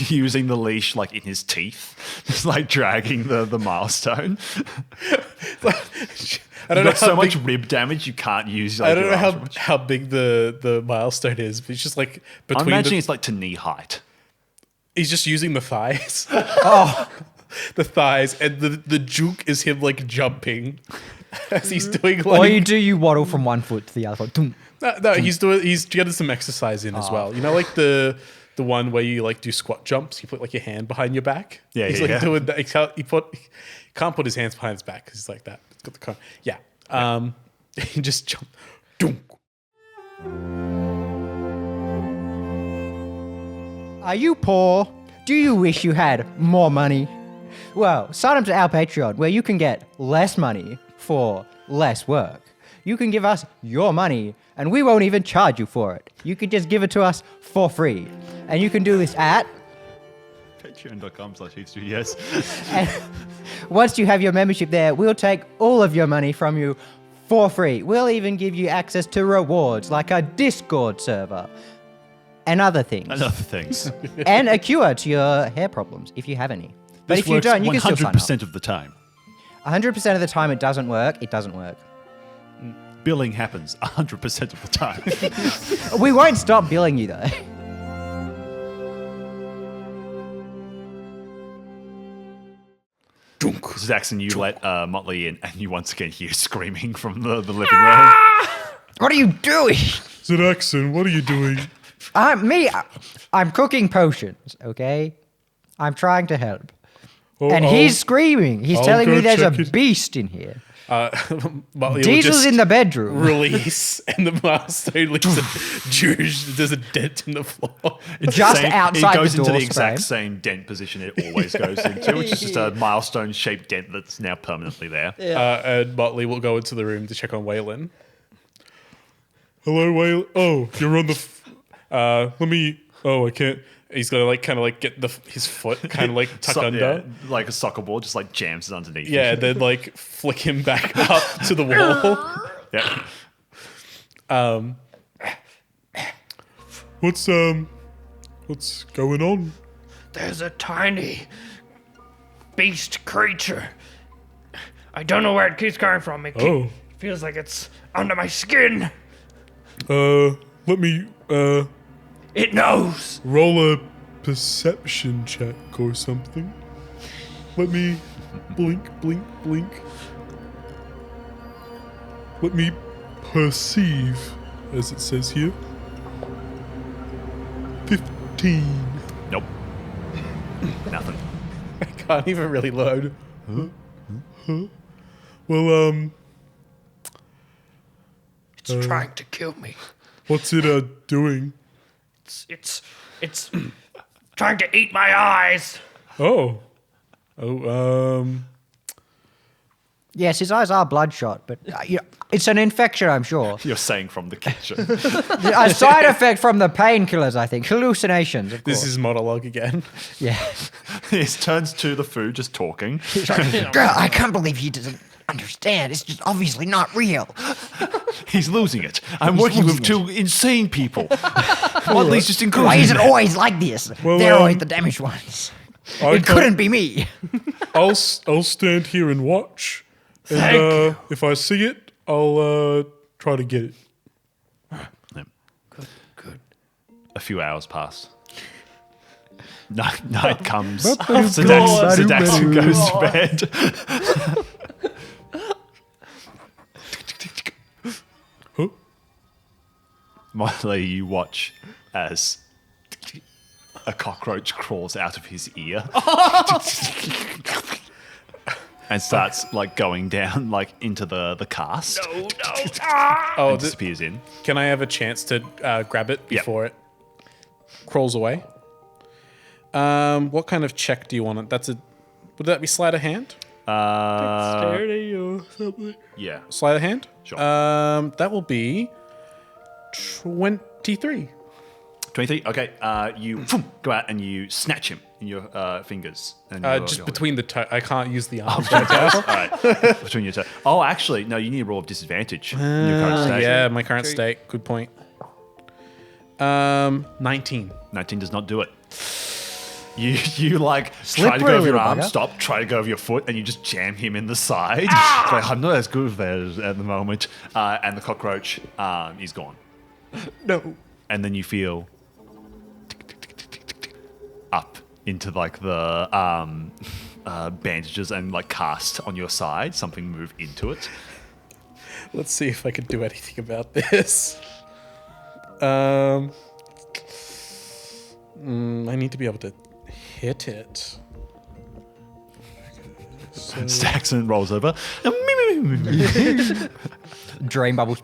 using the leash like in his teeth, just like dragging the milestone. I don't You've know got so how much big, rib damage you can't use. Like, I don't your know arms very much. how big the milestone is, but it's just like I'm between imagining the, it's like to knee height. he's just using the thighs. Oh, the thighs, and the juke is him like jumping as he's doing Or like. you waddle from one foot to the other. Thump. No, he's getting some exercise in as well. You know, like the one where you like do squat jumps. You put like your hand behind your back. Yeah, he's yeah, like yeah. doing that. He can't put his hands behind his back because he's like that. He's got the con. Yeah. He just jump. Dunk. Are you poor? Do you wish you had more money? Well, sign up to our Patreon where you can get less money for less work. You can give us your money and we won't even charge you for it. You can just give it to us for free. And you can do this at... Patreon.com/Heath Studios. And once you have your membership there, we'll take all of your money from you for free. We'll even give you access to rewards like a Discord server and other things. And other things. And a cure to your hair problems if you have any. But This if you works don't, you can still sign up. 100% of the time. 100% of the time it doesn't work, it doesn't work. Billing happens 100% of the time. We won't stop billing you though. Zaxxon, you let Motley in, and you once again hear screaming from the living room. What are you doing? Zeraxon, what are you doing? I'm cooking potions, okay? I'm trying to help. Oh, And he's screaming. He's I'll telling go me there's a check it. beast in here. Motley will Diesel's just in the bedroom. release, and the milestone leaves there's a dent in the floor. Just outside It goes the into the door's exact frame. same dent position it always goes into, which is just a milestone-shaped dent that's now permanently there. And Motley will go into the room to check on Waylon. Hello, Whale. Oh, you're on the. Let me. Oh, I can't. He's gonna like kind of like get his foot kind of like tuck under. Yeah, like a soccer ball, just like jams it underneath. Yeah, then like flick him back up to the wall. Yeah. What's going on? There's a tiny beast creature. I don't know where it keeps coming from. It Oh, feels like it's under my skin. let me It knows. roll a perception check or something. Let me blink, blink, blink. Let me perceive, as it says here. 15. Nope. Nothing. I can't even really load. Well, It's trying to kill me. what's it doing? It's trying to eat my eyes. Oh, Yes, his eyes are bloodshot, but it's an infection, I'm sure. You're saying from the kitchen. A side effect from the painkillers, I think. Hallucinations, of course. This is monologue again. Yeah. He turns to the food, just talking. Girl, I can't believe he doesn't understand. It's just obviously not real. He's losing it. I'm working with two insane people. Motley's just Why encouraging is it that. always like this? Well, They're always the damaged ones. It couldn't be me. I'll stand here and watch. And if I see it, I'll try to get it. Good. A few hours pass. Night comes. Sedax goes to bed. Huh? Motley, you watch as a cockroach crawls out of his ear and starts like going down like into the cast No. Oh, and disappears in. can I have a chance to grab it before it crawls away? What kind of check do you want? Would that be sleight of hand? Dexterity or something. Yeah. Sleight of hand? Sure. That will be 23. 23. Okay. You go out and you snatch him in your fingers. And Just between the toe. I can't use the arms. All right. Between your toes. Oh, actually, no. You need a roll of disadvantage. in your current state. Yeah, my current state. Good point. 19. 19 does not do it. You like try to Slippery go over your little arm, bugger. stop, try to go over your foot, and you just jam him in the side. Like, I'm not as good with that at the moment. And the cockroach is gone. No. And then you feel up into like the bandages and like cast on your side. Something move into it. Let's see if I can do anything about this. I need to be able to hit it. Saxon rolls over. Drain bubbles.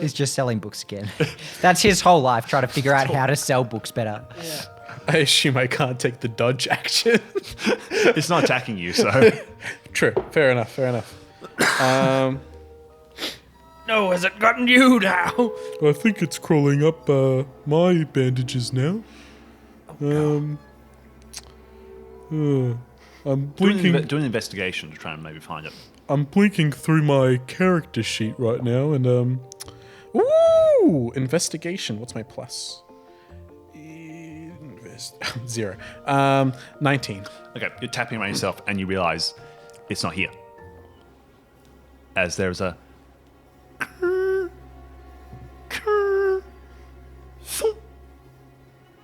He's just selling books again. That's his whole life, trying to figure out how to sell books better. I assume I can't take the dodge action. It's not attacking you, so True. Fair enough. No, has it gotten you now? I think it's crawling up my bandages now. I'm blinking. do an investigation to try and maybe find it. I'm blinking through my character sheet right now, and Ooh! Investigation. What's my plus? 0. 19. Okay, you're tapping around yourself and you realize it's not here. As there's a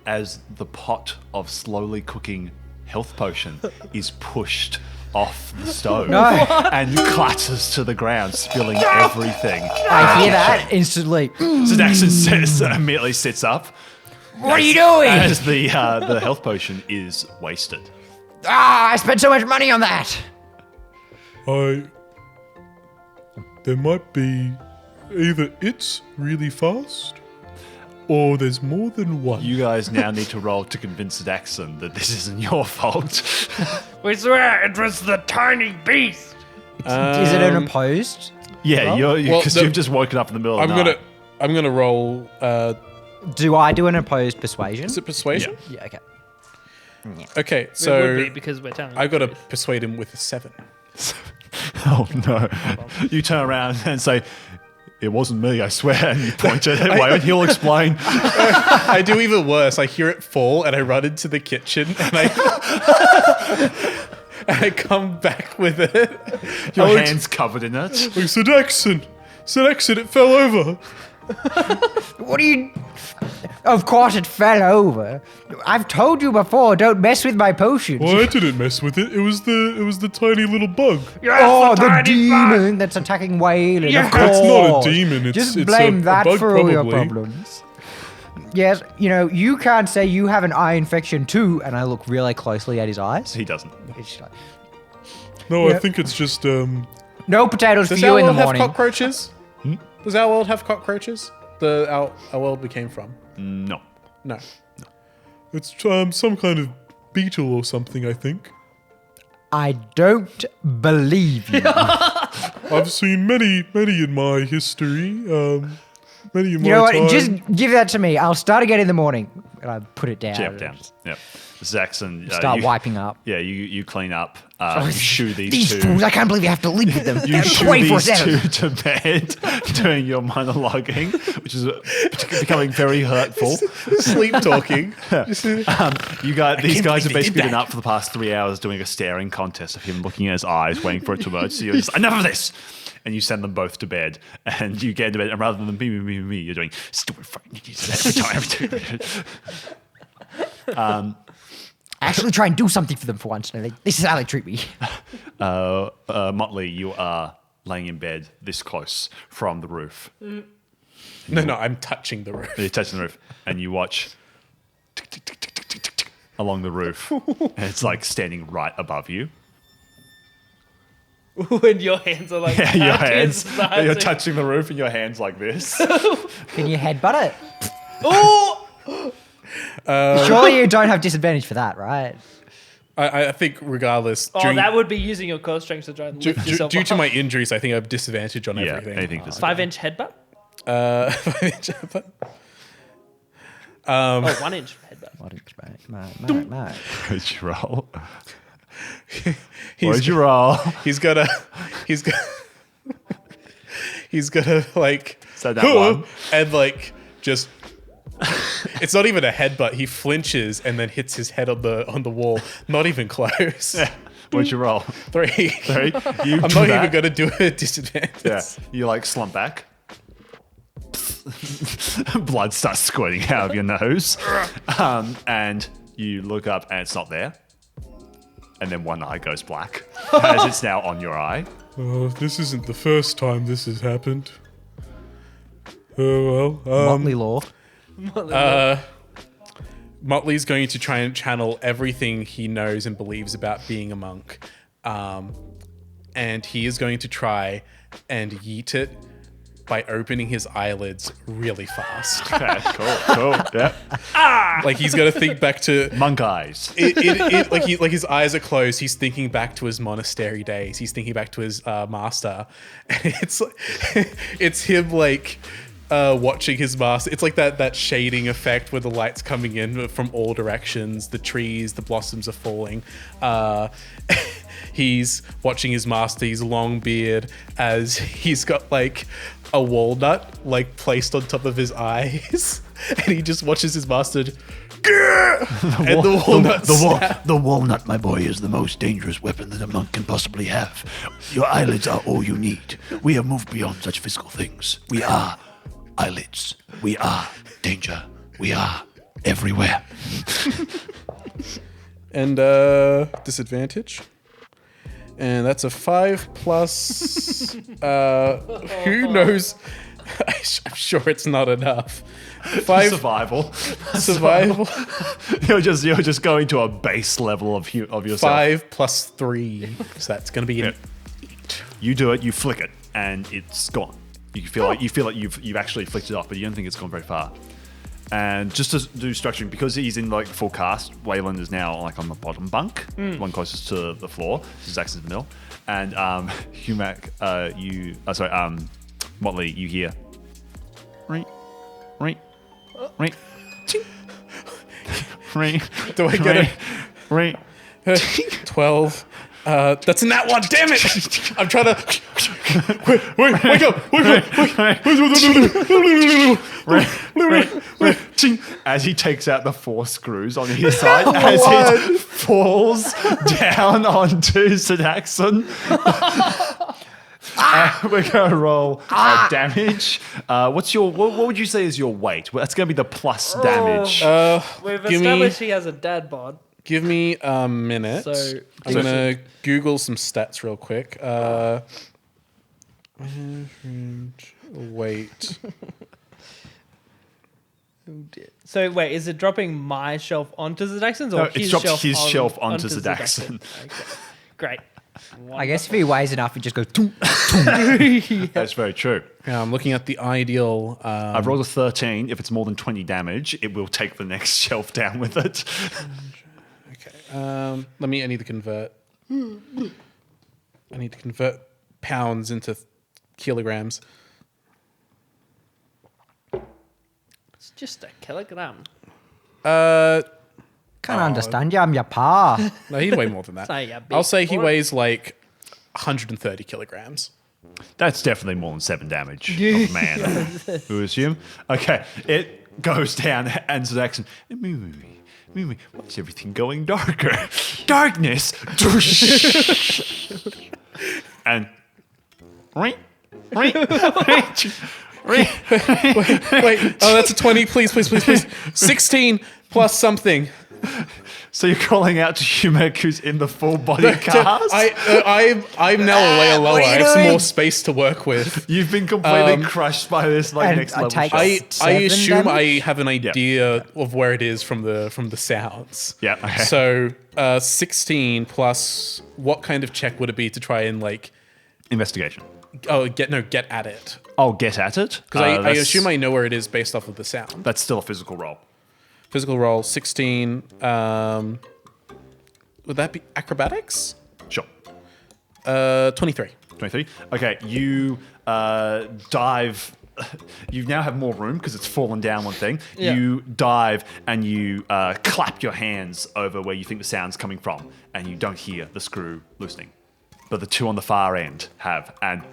as the pot of slowly cooking health potion is pushed off the stove No. and clatters to the ground, spilling everything. I hear that instantly. So Daxon immediately sits up. What are you doing? As the health potion is wasted. I spent so much money on that. There might be either it's really fast or there's more than one. You guys now need to roll to convince Daxon that this isn't your fault. We swear it was the tiny beast. Is it an opposed? Yeah, Well, because you've just woken up in the middle of the night. I'm gonna roll. Do I do an opposed persuasion? Is it persuasion? Yeah, okay. Okay, It would so be because we're telling. I got to persuade him with a 7. Oh no! You turn around and say, "It wasn't me, I swear." And you point it away, and he'll explain. I do even worse. I hear it fall, and I run into the kitchen, and I come back with it. Your hands covered in it. Like, Sir Daxon, it fell over. What do you... Of course it fell over. I've told you before, don't mess with my potions. Well, I didn't mess with it. It was the tiny little bug. Oh, the tiny demon that's attacking Waylon. Yes. Of course. It's not a demon, Just it's blame a that bug, for all your probably. problems. Yes, you can't say you have an eye infection too, and I look really closely at his eyes. He doesn't. It's like, No, Yeah. I think it's just no potatoes for Does you our in the world have morning. cockroaches? Does our world have cockroaches? Our world we came from? No. No. it's some kind of beetle or something, I think. I don't believe you. I've seen many in my history. Many in my You know what? time. Just give that to me. I'll start again in the morning. And I put it down. Down. Yep. Zaxon. Start wiping up. Yeah, you clean up. You shoo these These two. fools, I can't believe you have to live with them. You shoo 24/7. these two to bed, doing your monologuing, which is becoming very hurtful. Sleep talking. These guys have believe they basically did been that. up for the past 3 hours doing a staring contest of him looking at his eyes, waiting for it to emerge. So you're just, enough of this! And you send them both to bed, and you get into bed, and rather than me, you're doing stupid fucking idiots every time. Actually try and do something for them for once. This is how they treat me. Motley, you are laying in bed this close from the roof. No, I'm touching the roof. You're touching the roof, and you watch tick, tick, tick, tick, tick, tick, tick, along the roof. And it's like standing right above you. When your hands are like Yeah, your out to hands. the side, You're so- touching the roof, and your hands like this. Can you headbutt it? Oh! Surely you don't have disadvantage for that, right? I think regardless, Oh, that would be using your core strength to try and lift yourself due to up. my injuries, I think I have disadvantage on Yeah, everything. anything does. 5-inch headbutt? 5-inch Oh, 1-inch headbutt. What'd you roll? What'd you roll? He's gonna like So that one. and like just it's not even a headbutt. He flinches and then hits his head on the wall. Not even close. What'd you roll? 3. 3. You I'm do not that. even gonna do a disadvantage. Yeah, you like slump back. Blood starts squirting out of your nose, and you look up and it's not there. And then one eye goes black as it's now on your eye. Oh, this isn't the first time this has happened. Oh well. Motley Law. Motley's going to try and channel everything he knows and believes about being a monk. And he is going to try and yeet it by opening his eyelids really fast. Okay, cool. Yeah. Like he's going to think back to Monk eyes. like his eyes are closed. He's thinking back to his monastery days. He's thinking back to his master, and it's him like watching his master. It's like that shading effect where the light's coming in from all directions. The trees, the blossoms are falling. He's watching his master, his long beard, as he's got like a walnut like placed on top of his eyes, and he just watches his master. And the walnut snap. The walnut, my boy, is the most dangerous weapon that a monk can possibly have. Your eyelids are all you need. We have moved beyond such physical things. We are eyelids. We are danger. We are everywhere. and disadvantage. And that's a 5 plus. Who knows? I'm sure it's not enough. 5 Survival. survival. You're just going to a base level of yourself. 5 plus 3. So that's going to be an You do it. You flick it, and it's gone. You feel like you've actually flicked it off, but you don't think it's gone very far. And just to do structuring, because he's in like full cast, Wayland is now like on the bottom bunk, one closest to the floor. Zax's in the middle, and Humac, Motley, you hear, right, Do I get it? Right. 12. That's in that one. Damn it! I'm trying to. Wake up! As he takes out the 4 screws on his side, as it falls down onto Sedaxon. We're going to roll damage. What would you say is your weight? Well, that's going to be the plus damage. We've Give me- established he has a dad bod. Give me a minute. So- I'm gonna Google some stats real quick. Wait. So wait, is it dropping my shelf onto Zedaxon's or No, his it's dropped shelf his shelf onto Zedaxon? Zedaxon. Okay. Great. I guess if he weighs enough, it just goes. That's very true. Yeah, I'm looking at the ideal. I've rolled a 13. If it's more than 20 damage, it will take the next shelf down with it. Okay. I need to convert. I need to convert pounds into kilograms. It's just a kilogram. Can't understand you. I'm your pa. No, he'd weigh more than that. Say a bit I'll say he more. weighs like 130 kilograms. That's definitely more than 7 damage of a man, we assume. Okay, it goes down, and Zedaxon, why's everything going darker? Darkness! And... Wait, that's a 20. Please. 16 plus something. So you're calling out to Humek, who's in the full body cast? I'm now a layer lower. I have some more space to work with. You've been completely crushed by this And next I level take shot. I 7 assume damage? I have an idea of where it is from the sounds. Yeah, okay. So 16 plus what kind of check would it be to try and like Investigation. get at it? I'll get at it. Because I assume I know where it is based off of the sound. That's still a physical roll. Physical roll 16. Would that be acrobatics? Sure. 23. 23. Okay, you dive. You now have more room because it's fallen down one thing. Yeah. You dive and you clap your hands over where you think the sound's coming from, and you don't hear the screw loosening. But the 2 on the far end have, and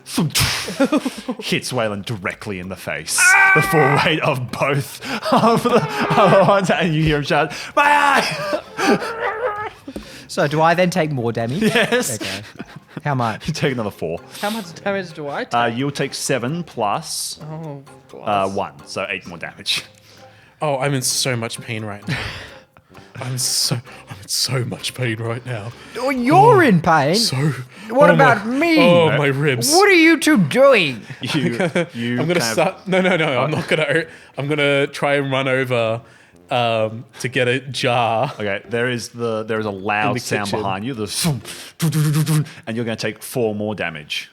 hits Wayland directly in the face. The full weight of both of the other ones, and you hear him shout, "My eye!" So do I then take more damage? Yes. Okay. How much? You take another 4. How much damage do I take? You'll take 7 plus Oh, plus. 1, so 8 more damage. Oh, I'm in so much pain right now. I'm in so much pain right now. Oh, you're in pain. What oh about my- me? Oh, my ribs. What are you two doing? You I'm gonna start. No. I'm not gonna. I'm gonna try and run over to get a jar. Okay, there is a In loud the sound kitchen. behind you. And you're going to take 4 more damage.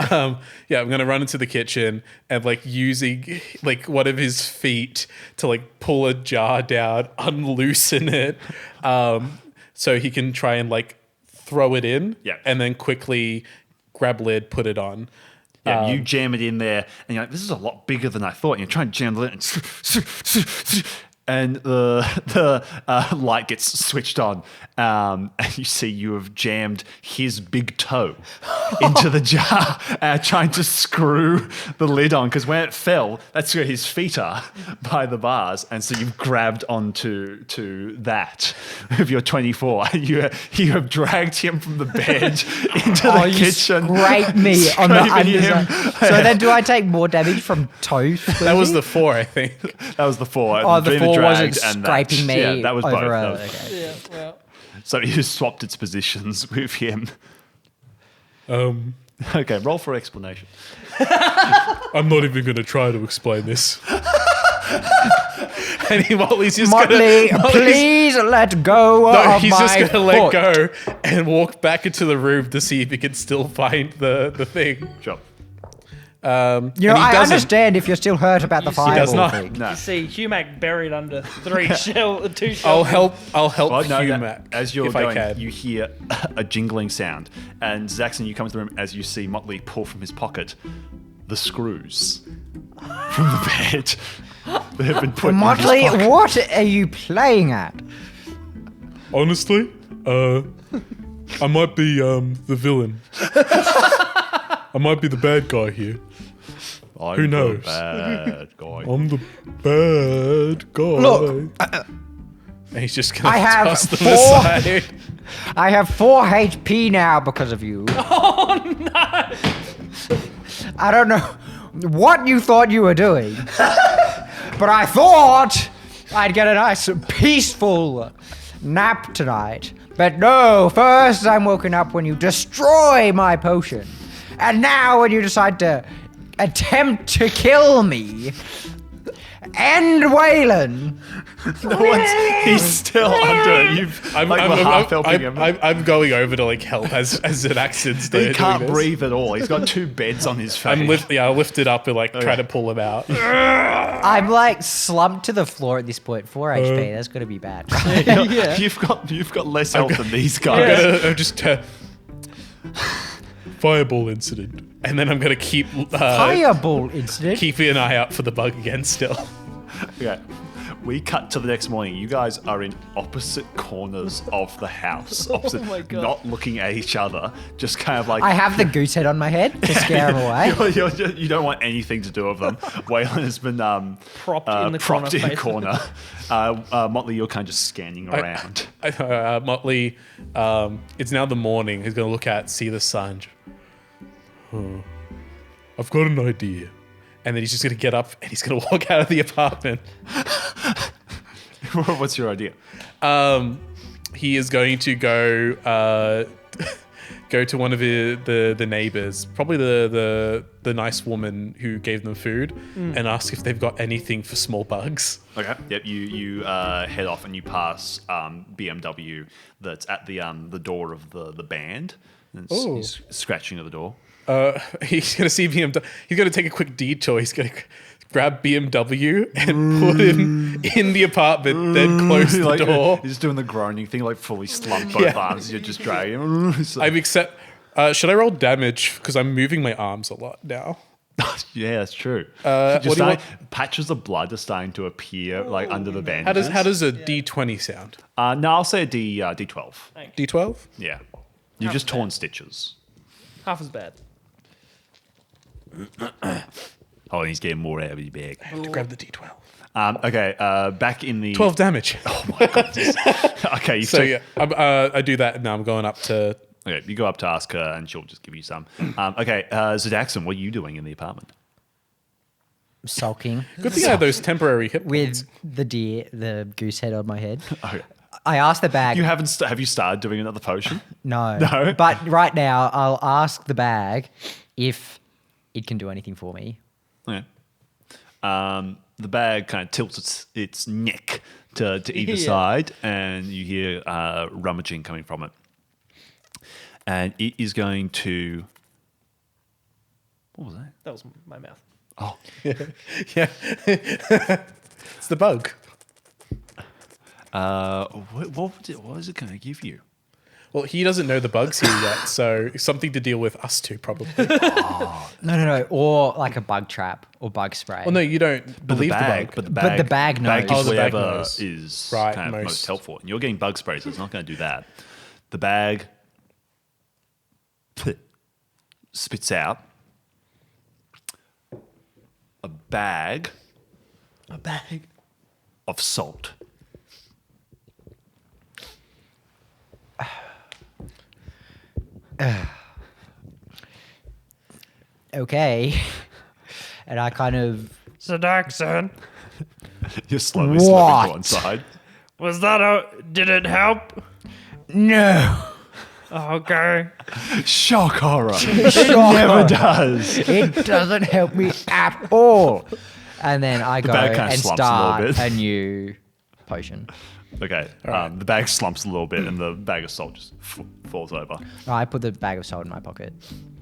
I'm gonna run into the kitchen and like using like one of his feet to like pull a jar down, unloosen it, so he can try and like throw it in. Yeah. And then quickly grab lid, put it on. Yeah, you jam it in there, and you're like, "This is a lot bigger than I thought." And you're trying to jam the lid, and the light gets switched on, and you see you have jammed his big toe into the jar, trying to screw the lid on. Because when it fell, that's where his feet are by the bars, and so you've grabbed onto that with your 24. You have dragged him from the bed into the you kitchen. scrape me on the scraping him. underside. So then, do I take more damage from toes? That was the 4, I think. That was the 4. Oh, the Being 4 dragged wasn't and scraping me Yeah, that was both. over. That was Okay. Yeah, well. So you swapped its positions with him. Okay, roll for explanation. I'm not even going to try to explain this. And Motley's just Motley, gonna... please let go No, of he's my just going to foot. let go and walk back into the room to see if he can still find the thing. Sure. You know, and he I doesn't. understand if you're still hurt about the You see- fireball does not. thing. No. You see Humac buried under 2 shells. I'll help Well, no, Humac as you're if I going, can. you hear a jingling sound, and Zaxxon, you come into the room as you see Motley pull from his pocket the screws from the bed that have been put Motley, in his pocket. what are you playing at? Honestly, I might be the villain. I might be the bad guy here. I'm Who the knows? Bad guy. I'm the bad guy. Look, And he's just going I to have toss them 4 aside. I have 4 HP now because of you. Oh no! I don't know what you thought you were doing, but I thought I'd get a nice peaceful nap tonight. But no, first I'm woken up when you destroy my potion. And now when you decide to attempt to kill me. And Waylon. He's still under it. You've I'm half helping him. I'm going over to like help as an accident. He can't breathe at all. He's got 2 beds on his face. I'll lift it up and like try to pull him out. I'm like slumped to the floor at this point. 4 HP, that's gonna be bad. You've got less health than these guys. I'm just Fireball incident. and then I'm gonna keep Fireball incident. keeping an eye out for the bug again. Still, Okay. We cut to the next morning. You guys are in opposite corners of the house. Opposite, my God. Not looking at each other. Just kind of like... I have the goose head on my head to scare him away. You don't want anything to do with them. Waylon has been Propped in the propped corner, in a corner. Motley, you're kind of just scanning around. Motley, it's now the morning. He's gonna look out, see the sun, I've got an idea. and then he's just gonna get up and he's gonna walk out of the apartment. What's your idea? He is going to go go to one of the neighbors, probably the nice woman who gave them food, and ask if they've got anything for small bugs. Okay. Yep. You head off and you pass BMW that's at the door of the band. And he's scratching at the door. He's gonna see BMW. He's gonna take a quick detour. He's gonna grab BMW and put him in the apartment, then close the door. He's just doing the groaning thing, like fully slumped both arms. You're just dragging him. Should I roll damage because I'm moving my arms a lot now? Yeah, that's true. what do you want? Patches of blood are starting to appear like under the bandages. How does a D20 sound? No, I'll say a D12. D12? Yeah. You've just torn stitches. Half as bad. Oh, he's getting more out of his bag. I have to grab the D12. Okay, back in the... 12 damage. Okay, So yeah, I do that and now I'm going up to... Okay, you go up to ask her and she'll just give you some. Okay, Zadaxon, what are you doing in the apartment? Sulking Good thing I have those temporary hit points. with the goose head on my head. Okay. I asked the bag. You haven't... have you started doing another potion? No. No? But right now, I'll ask the bag if it can do anything for me. Okay. The bag kind of tilts its neck to either side, and you hear rummaging coming from it. And it is going to... What was that? That was my mouth. Oh. Yeah. It's the bug. What is it going to give you? Well, he doesn't know the bug's here yet, so something to deal with us two, probably. No. Or like a bug trap or bug spray. Well, no, you don't believe the bug. But the But bag, the bag knows. is Oh, the bag whatever knows. is Right, kind of most most. helpful. And you're getting bug sprays, so it's not going to do that. The bag spits out a bag of salt. Okay. And I kind of... Sedaxon, You're slowly slipping What? to one side. was that did it help? No. Okay. Shock horror. It never does. It doesn't help me at all. And then I go bag kinda and slumps a little start bit. a new potion. Okay, the bag slumps a little bit, and the bag of salt just falls over. I put the bag of salt in my pocket.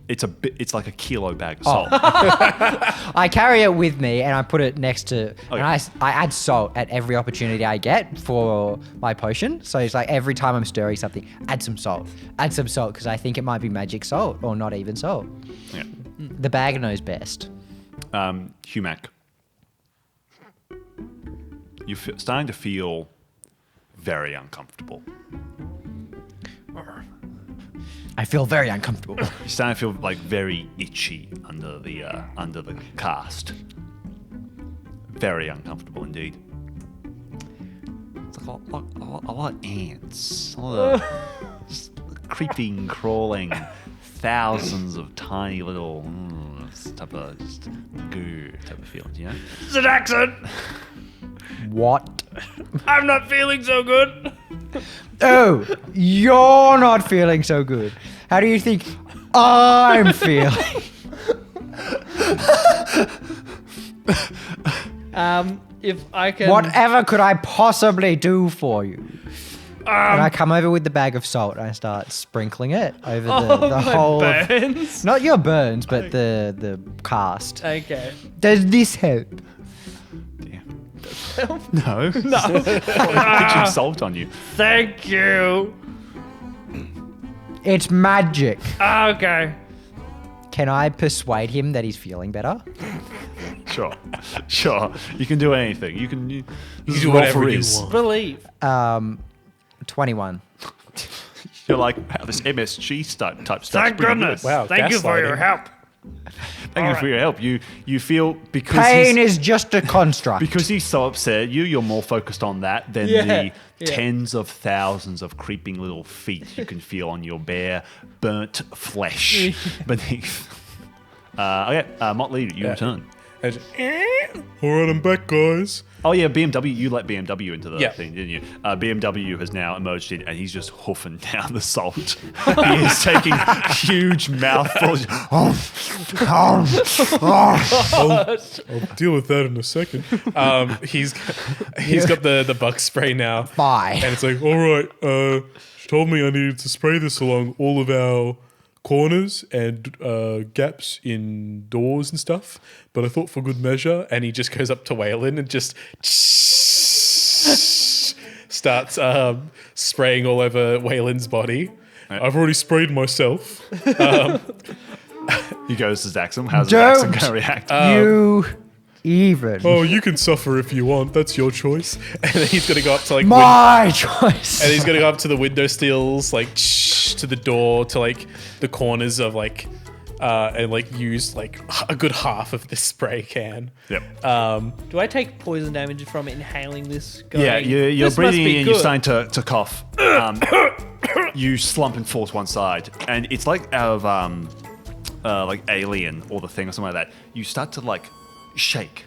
It's a bit. It's like a kilo bag of salt. I carry it with me and I put it next to. Okay. And I add salt at every opportunity I get for my potion. So it's like every time I'm stirring something, add some salt. Add some salt because I think it might be magic salt or not even salt. Yeah. The bag knows best. Humac, you're starting to feel very uncomfortable. I feel very uncomfortable. You're starting to feel like very itchy under the cast. Very uncomfortable indeed. It's like a lot of ants, a lot of just creeping, crawling, thousands of tiny little type of just goo type of feeling, you know? Sedaxon, What? I'm not feeling so good. Oh, you're not feeling so good. How do you think I'm feeling? If I can. Whatever could I possibly do for you? And I come over with the bag of salt and I start sprinkling it over the my whole. burns. Not your burns, but the cast. Okay. Does this help? No. No. Pitching salt on you. Thank you. It's magic. Okay. Can I persuade him that he's feeling better? Sure. You can do anything. You can do do whatever you want. Believe. 21. You're like, wow, this MSG type stuff. Thank goodness. Wow, Thank you for your gaslighting. help. Thank you for your help. You feel because Pain he's, is just a construct. because he's so upset at you, you're more focused on that than the tens of thousands of creeping little feet you can feel on your bare, burnt flesh beneath. Okay, Motley, you return. All right, I'm back, guys. Oh yeah, BMW. You let BMW into the Yeah. thing, didn't you? BMW has now emerged in, and he's just hoofing down the salt. He is taking huge mouthfuls. I'll deal with that in a second. He's got the bug spray now. Bye. And it's like, all right, she told me I needed to spray this along all of our corners and gaps in doors and stuff. But I thought for good measure, And he just goes up to Waylon and just starts spraying all over Waylon's body. I've already sprayed myself. He goes to Zaxxon. How's Don't. Zaxxon going to react? You even. Oh, you can suffer if you want. That's your choice. And then he's gonna go up to like My choice. and he's gonna go up to the window sills, like to the door, to like the corners of like and like use like a good half of this spray can. Yep. Do I take poison damage from inhaling this? Going, Yeah, you're "This must breathing be in, you're good." starting to cough. You slump and fall to one side, and it's like out of like Alien or The Thing or something like that. You start to like shake.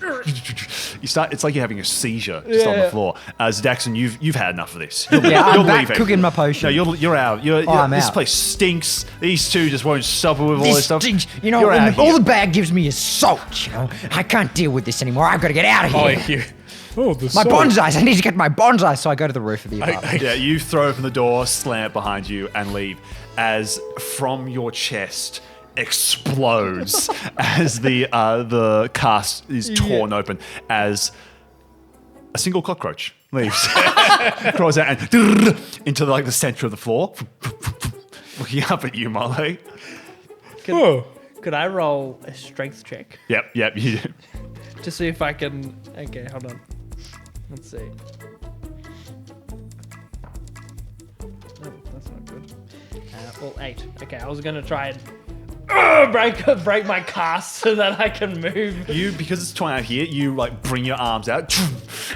You start. It's like you're having a seizure just on the floor. Daxon, you've had enough of this. You're I'm back leaving. cooking my potion. No, you're out. I'm this out. place stinks. These two just won't stop with all this stuff. stinks. You know, You're out all here. the bag gives me is salt. You know, I can't deal with this anymore. I've got to get out of Oh, here. Oh, the My salt. bonsais. I need to get my bonsais. So I go to the roof of the apartment. Yeah, you throw open the door, slam it behind you, and leave as from your chest explodes as the cast is torn open as a single cockroach leaves, crawls out and into like the center of the floor, looking up at you, Molly. Oh, Could I roll a strength check Yep, you do. to see if I can? Okay, hold on. Let's see. No, that's not good. Well, 8. Okay, I was gonna try and break my cast so that I can move. Because it's 20 out here, you like bring your arms out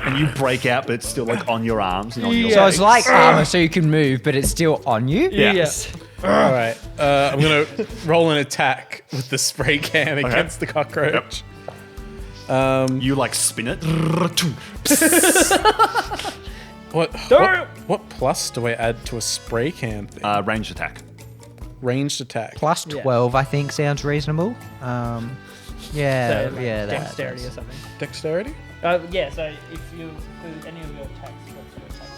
and you break out, but it's still like on your arms and on your So legs. it's like armor, so you can move, but it's still on you. Yes. All right. I'm gonna roll an attack with the spray can against the cockroach. You like spin it. What plus do I add to a spray can thing? Ranged attack. Ranged attack. Plus 12, I think, sounds reasonable. So, Yeah, like, yeah, dexterity or something. Dexterity? Yeah, so if you include any of your attacks, what's your attack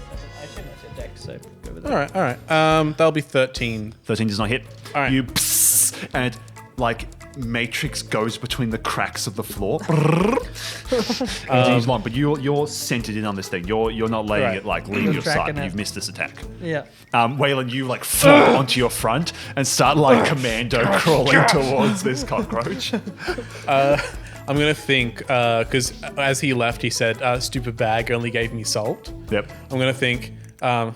bonus? I assume that's your dex, so go with that. All right. That'll be 13. 13 does not hit. All right. You and like Matrix goes between the cracks of the floor. But you're centered in on this thing. You're not letting Right. it like leave You're your sight. tracking it. You've missed this attack. Yeah. Waylon, you like flop onto your front and start like commando crawling towards this cockroach. I'm gonna think because as he left, he said, "Stupid bag only gave me salt." Yep. I'm gonna think, Can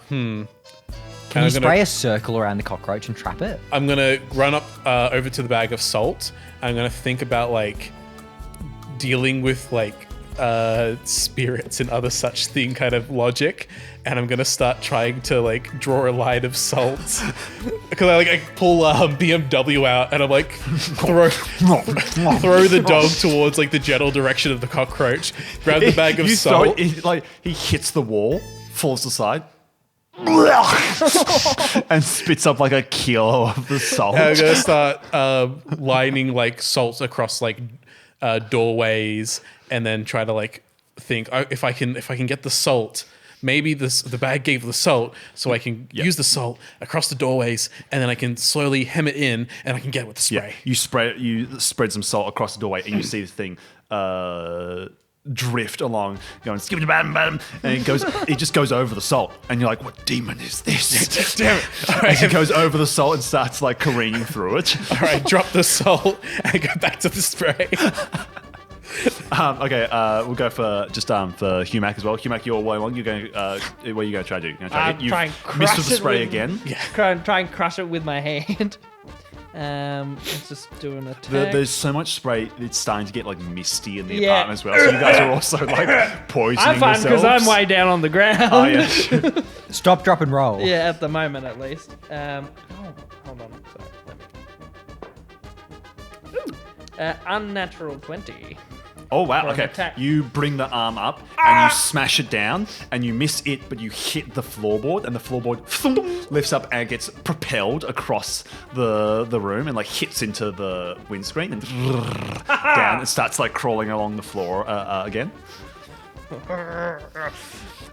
you I'm spray a circle around the cockroach and trap it? I'm gonna run up over to the bag of salt. I'm gonna think about like dealing with like spirits and other such thing kind of logic, and I'm gonna start trying to like draw a line of salt because I pull BMW out and I'm like throw the dog towards like the general direction of the cockroach. Grab the bag of You salt. throw it, like he hits the wall, falls aside. And spits up like a kilo of the salt. And I'm gonna start lining like salt across like doorways, and then try to like think if I can get the salt. Maybe the bag gave the salt, so I can use the salt across the doorways, and then I can slowly hem it in, and I can get it with the spray. You spread some salt across the doorway, and you see the thing drift along, going skip to bam, and it just goes over the salt, and you're like, what demon is this? Damn it! All right, It goes over the salt and starts like careening through it. all right, drop the salt and go back to the spray. Okay, we'll go for Humac as well. Humac, you're way along. You're going. What are you going to try to do? You're going to Try and You've crush missed with the it spray with- again. Try and crush it with my hand. Let's just do an attack. There's so much spray, it's starting to get like misty in the Yeah. apartment as well. So you guys are also like poisoning I'm fine because yourselves. I'm way down on the ground. Oh yeah. Stop, drop, and roll. Yeah, at the moment at least. Hold on. Sorry. Unnatural 20. Oh wow. For an Okay. attack. You bring the arm up and you smash it down, and you miss it, but you hit the floorboard, and the floorboard lifts up and gets propelled across the room and like hits into the windscreen and down and starts like crawling along the floor again.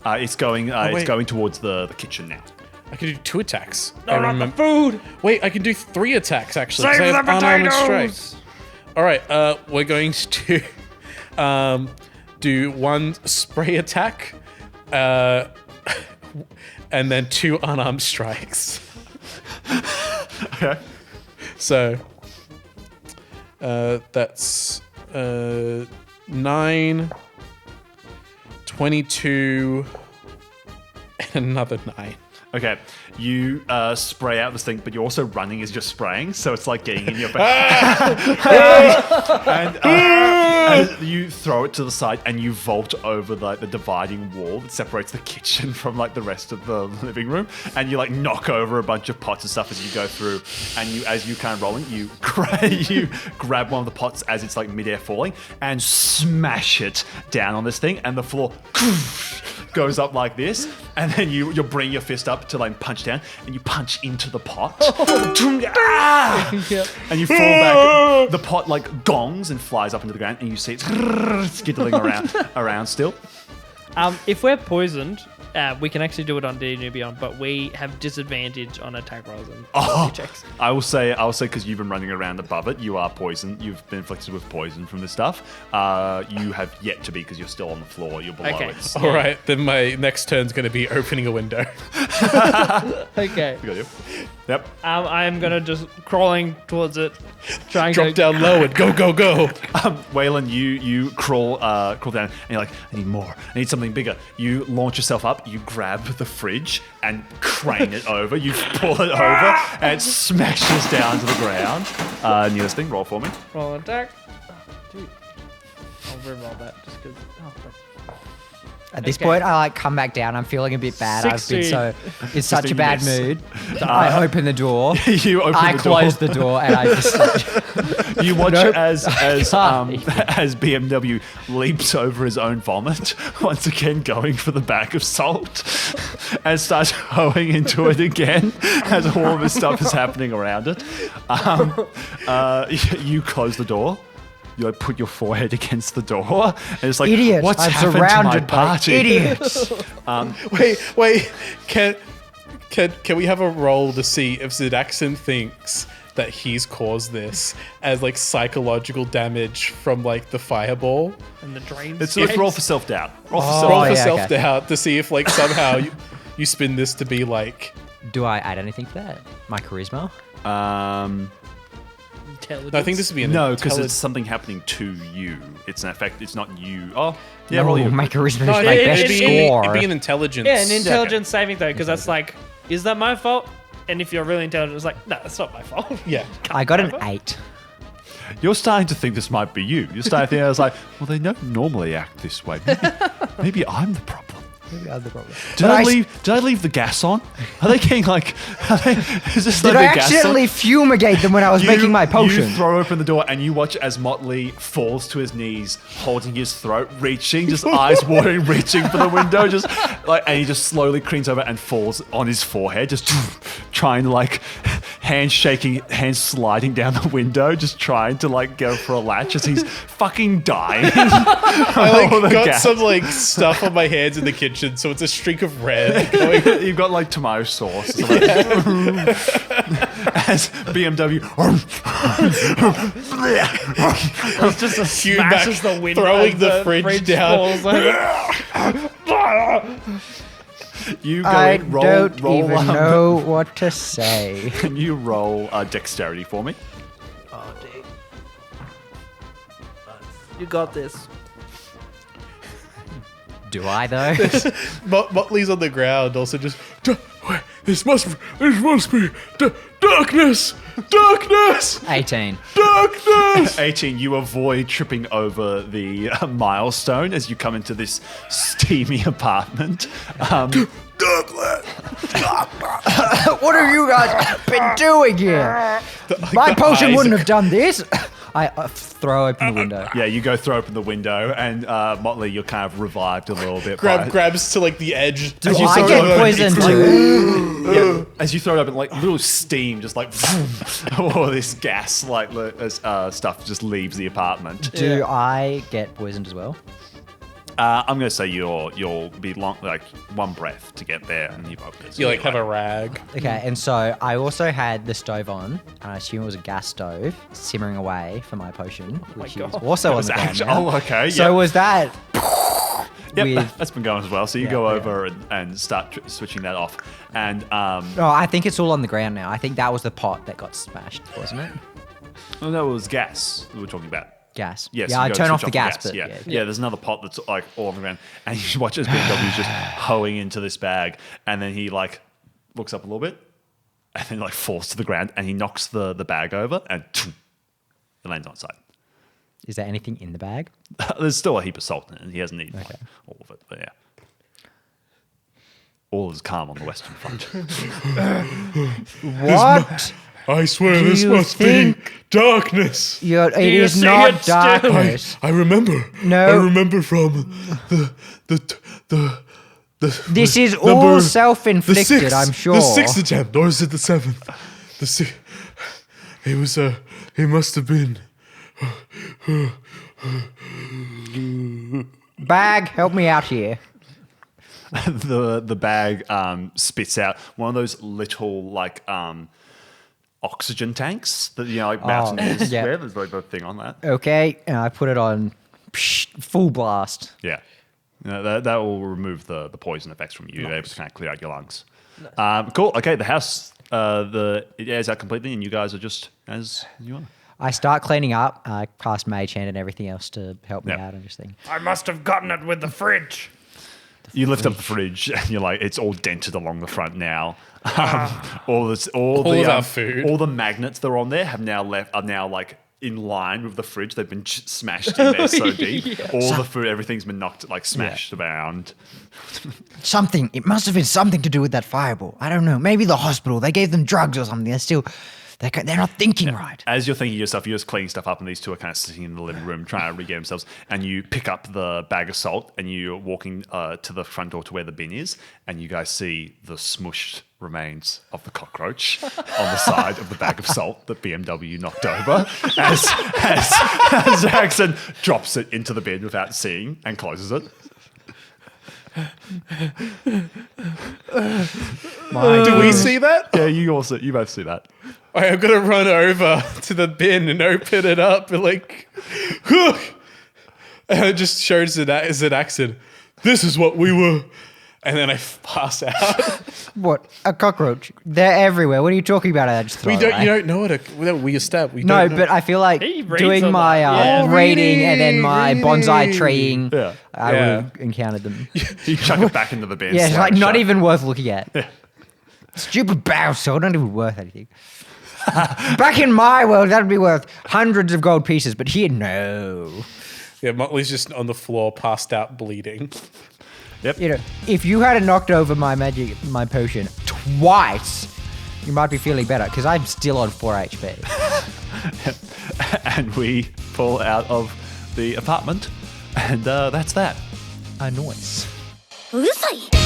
It's going. It's wait. going towards the kitchen now. I can do 2 attacks. No, not the food. Wait, I can do 3 attacks actually. 'cause Save I have the unarmed potatoes! strike. All right, we're going to do 1 spray attack, and then 2 unarmed strikes. Okay. So that's 9, 22, and another 9. Okay, you spray out this thing, but you're also running as you're spraying, so it's like getting in your back. and you throw it to the side, and you vault over like the dividing wall that separates the kitchen from like the rest of the living room, and you like knock over a bunch of pots and stuff as you go through. And as you kind of rolling, you grab one of the pots as it's like midair falling, and smash it down on this thing, and the floor goes up like this, and then you bring your fist up to like punch down, and you punch into the pot. Yep. And you fall back. The pot like gongs and flies up into the ground, and you see it skittling around still. If we're poisoned, we can actually do it on D&D Beyond, but we have disadvantage on attack rolls and checks. I will say because you've been running around above it, you are poisoned. You've been afflicted with poison from this stuff. You have yet to be because you're still on the floor. You're below Okay. it. All right, then my next turn's going to be opening a window. Okay. You got you. Yep. I am gonna just crawling towards it, trying Drop to down low and go, go, go. Waylon, you crawl down, and you're like, I need more. I need something bigger. You launch yourself up. You grab the fridge and crane it over. You pull it over, and it smashes down to the ground. Nearest thing, roll for me. roll an attack. Dude, I'll reroll that just because. At this Okay. point, I come back down. I'm feeling a bit bad. I've been 16. in such a bad miss. mood. I open the door. You open I the close door. the door, and I just You watch Nope. as can't. as BMW leaps over his own vomit, once again going for the bag of salt, and starts hoeing into it again as all of this stuff is happening around it. You close the door. You like put your forehead against the door, and it's like, idiots. what's I'm happened surrounded to my by party? idiots. Wait. Can we have a roll to see if Zidaxon thinks that he's caused this as like psychological damage from like the fireball? And the drain. Let's roll for self-doubt. Roll for Oh, self. Roll for yeah, self-doubt to see if like somehow you spin this to be like. Do I add anything to that? My charisma? Intelligence. No, I think this would be an No, because intelli- it's something happening to you. It's an effect. It's not you. Oh, yeah. No, roll your my charisma is No, my it- best it- score. It'd be an intelligence. Yeah, an intelligence saving throw, because that's like, is that my fault? And if you're really intelligent, it's like, no, that's not my fault. Yeah. I got an 8. You're starting to think this might be you. You're starting to think, I was like, well, they don't normally act this way. Maybe I'm the problem. Maybe I'm the problem. Did I leave the gas on? Are they getting like? Is this Did like I the gas on? accidentally fumigate them when I was making my potion? You throw open the door and you watch as Motley falls to his knees, holding his throat, reaching, just eyes watering, reaching for the window, just like, and he just slowly creams over and falls on his forehead, just trying to like, hands shaking, hands sliding down the window, just trying to like go for a latch as he's fucking dying. I All the like got gas. some like stuff on my hands in the kitchen, so it's a streak of red going. You've got like tomato sauce. Or something. As BMW It's just a Cue back, smashes the window. throwing as the fridge down. falls over. you go I in, roll, don't roll, even know what to say. Can you roll dexterity for me? You got this. Do I though? Motley's on the ground, also just. This must be darkness, darkness, 18. darkness. 18, you avoid tripping over the milestone as you come into this steamy apartment. What have you guys been doing here? My potion wouldn't have done this. I throw open the window. Yeah, you go throw open the window, and Motley, you're kind of revived a little bit. Grabs to like the edge. Do As you I throw it get open, poisoned it's too? Yeah, as you throw it open, like little steam, just like all this gas, like stuff, just leaves the apartment. Do I get poisoned as well? I'm gonna say you'll be long, like one breath to get there, and you've opened it. You like have a rag. Okay, and so I also had the stove on, and I assume it was a gas stove simmering away for my potion, which is God. also on Was the ground actually- now. oh, okay, So yep. was that? Yep, with- that's been going as well. So you Yeah, go yeah. over and start switching that off, and No, I think it's all on the ground now. I think that was the pot that got smashed, wasn't it? oh no, it was gas we were talking about. Gas. Yes, Yeah, you I go turn switch off the gas, but yeah. yeah. Yeah, there's another pot that's like all on the ground, and you watch as BMW's just hoeing into this bag, and then he like looks up a little bit, and then like falls to the ground, and he knocks the bag over, and it lands on its side. Is there anything in the bag? There's still a heap of salt in it, and he hasn't eaten like, all of it, but yeah. All is calm on the Western Front. What? I swear Do this you must think- be darkness. It you is see not it still? darkness. I remember. No. I remember from the This is number- all the self-inflicted, sixth- I'm sure. The sixth attempt, or is it the seventh? The sixth. He was. He must have been. Bag, help me out here. the bag spits out one of those little like oxygen tanks that like mountaineers yeah. wear. There's like a thing on that. Okay, and I put it on full blast. Yeah, that will remove the poison effects from you. You're able to kind of clear out your lungs. Cool. Okay, the house it airs out completely, and you guys are just as you are. I start cleaning up. I cast Mage Hand and everything else to help me Yeah. out and just think. I must have gotten it with the fridge. You lift up the fridge, and you're like, it's all dented along the front now. All of our food. all the magnets that are on there are now like in line with the fridge. They've been smashed in there so deep. All the food, everything's been smashed around. Something. It must have been something to do with that fireball. I don't know. Maybe the hospital. They gave them drugs or something. They're not thinking right. As you're thinking yourself, you're just cleaning stuff up, and these two are kind of sitting in the living room trying to regain themselves. And you pick up the bag of salt, and you're walking to the front door to where the bin is, and you guys see the smushed remains of the cockroach on the side of the bag of salt that BMW knocked over as Jackson drops it into the bin without seeing and closes it. Do we see that? Yeah, you both see that. I'm gonna run over to the bin and open it up and like, and it just shows it as an accent. This is what we were, and then I pass out. What? A cockroach? They're everywhere. What are you talking about? I just throw You it away. don't know what we established. No, but I feel like He reads doing a my lot. Yeah. reading and then my bonsai reading. treeing, Yeah. I would have encountered them. You chuck it back into the bin. Yeah, it's slam like not shut. even worth looking at. Stupid barrel sword, not even worth anything. Back in my world, that'd be worth hundreds of gold pieces, but here, no. Yeah, Motley's just on the floor, passed out, bleeding. You know, if you had knocked over my potion twice, you might be feeling better because I'm still on 4 HP. And we pull out of the apartment, and that's that. A noise. うるさい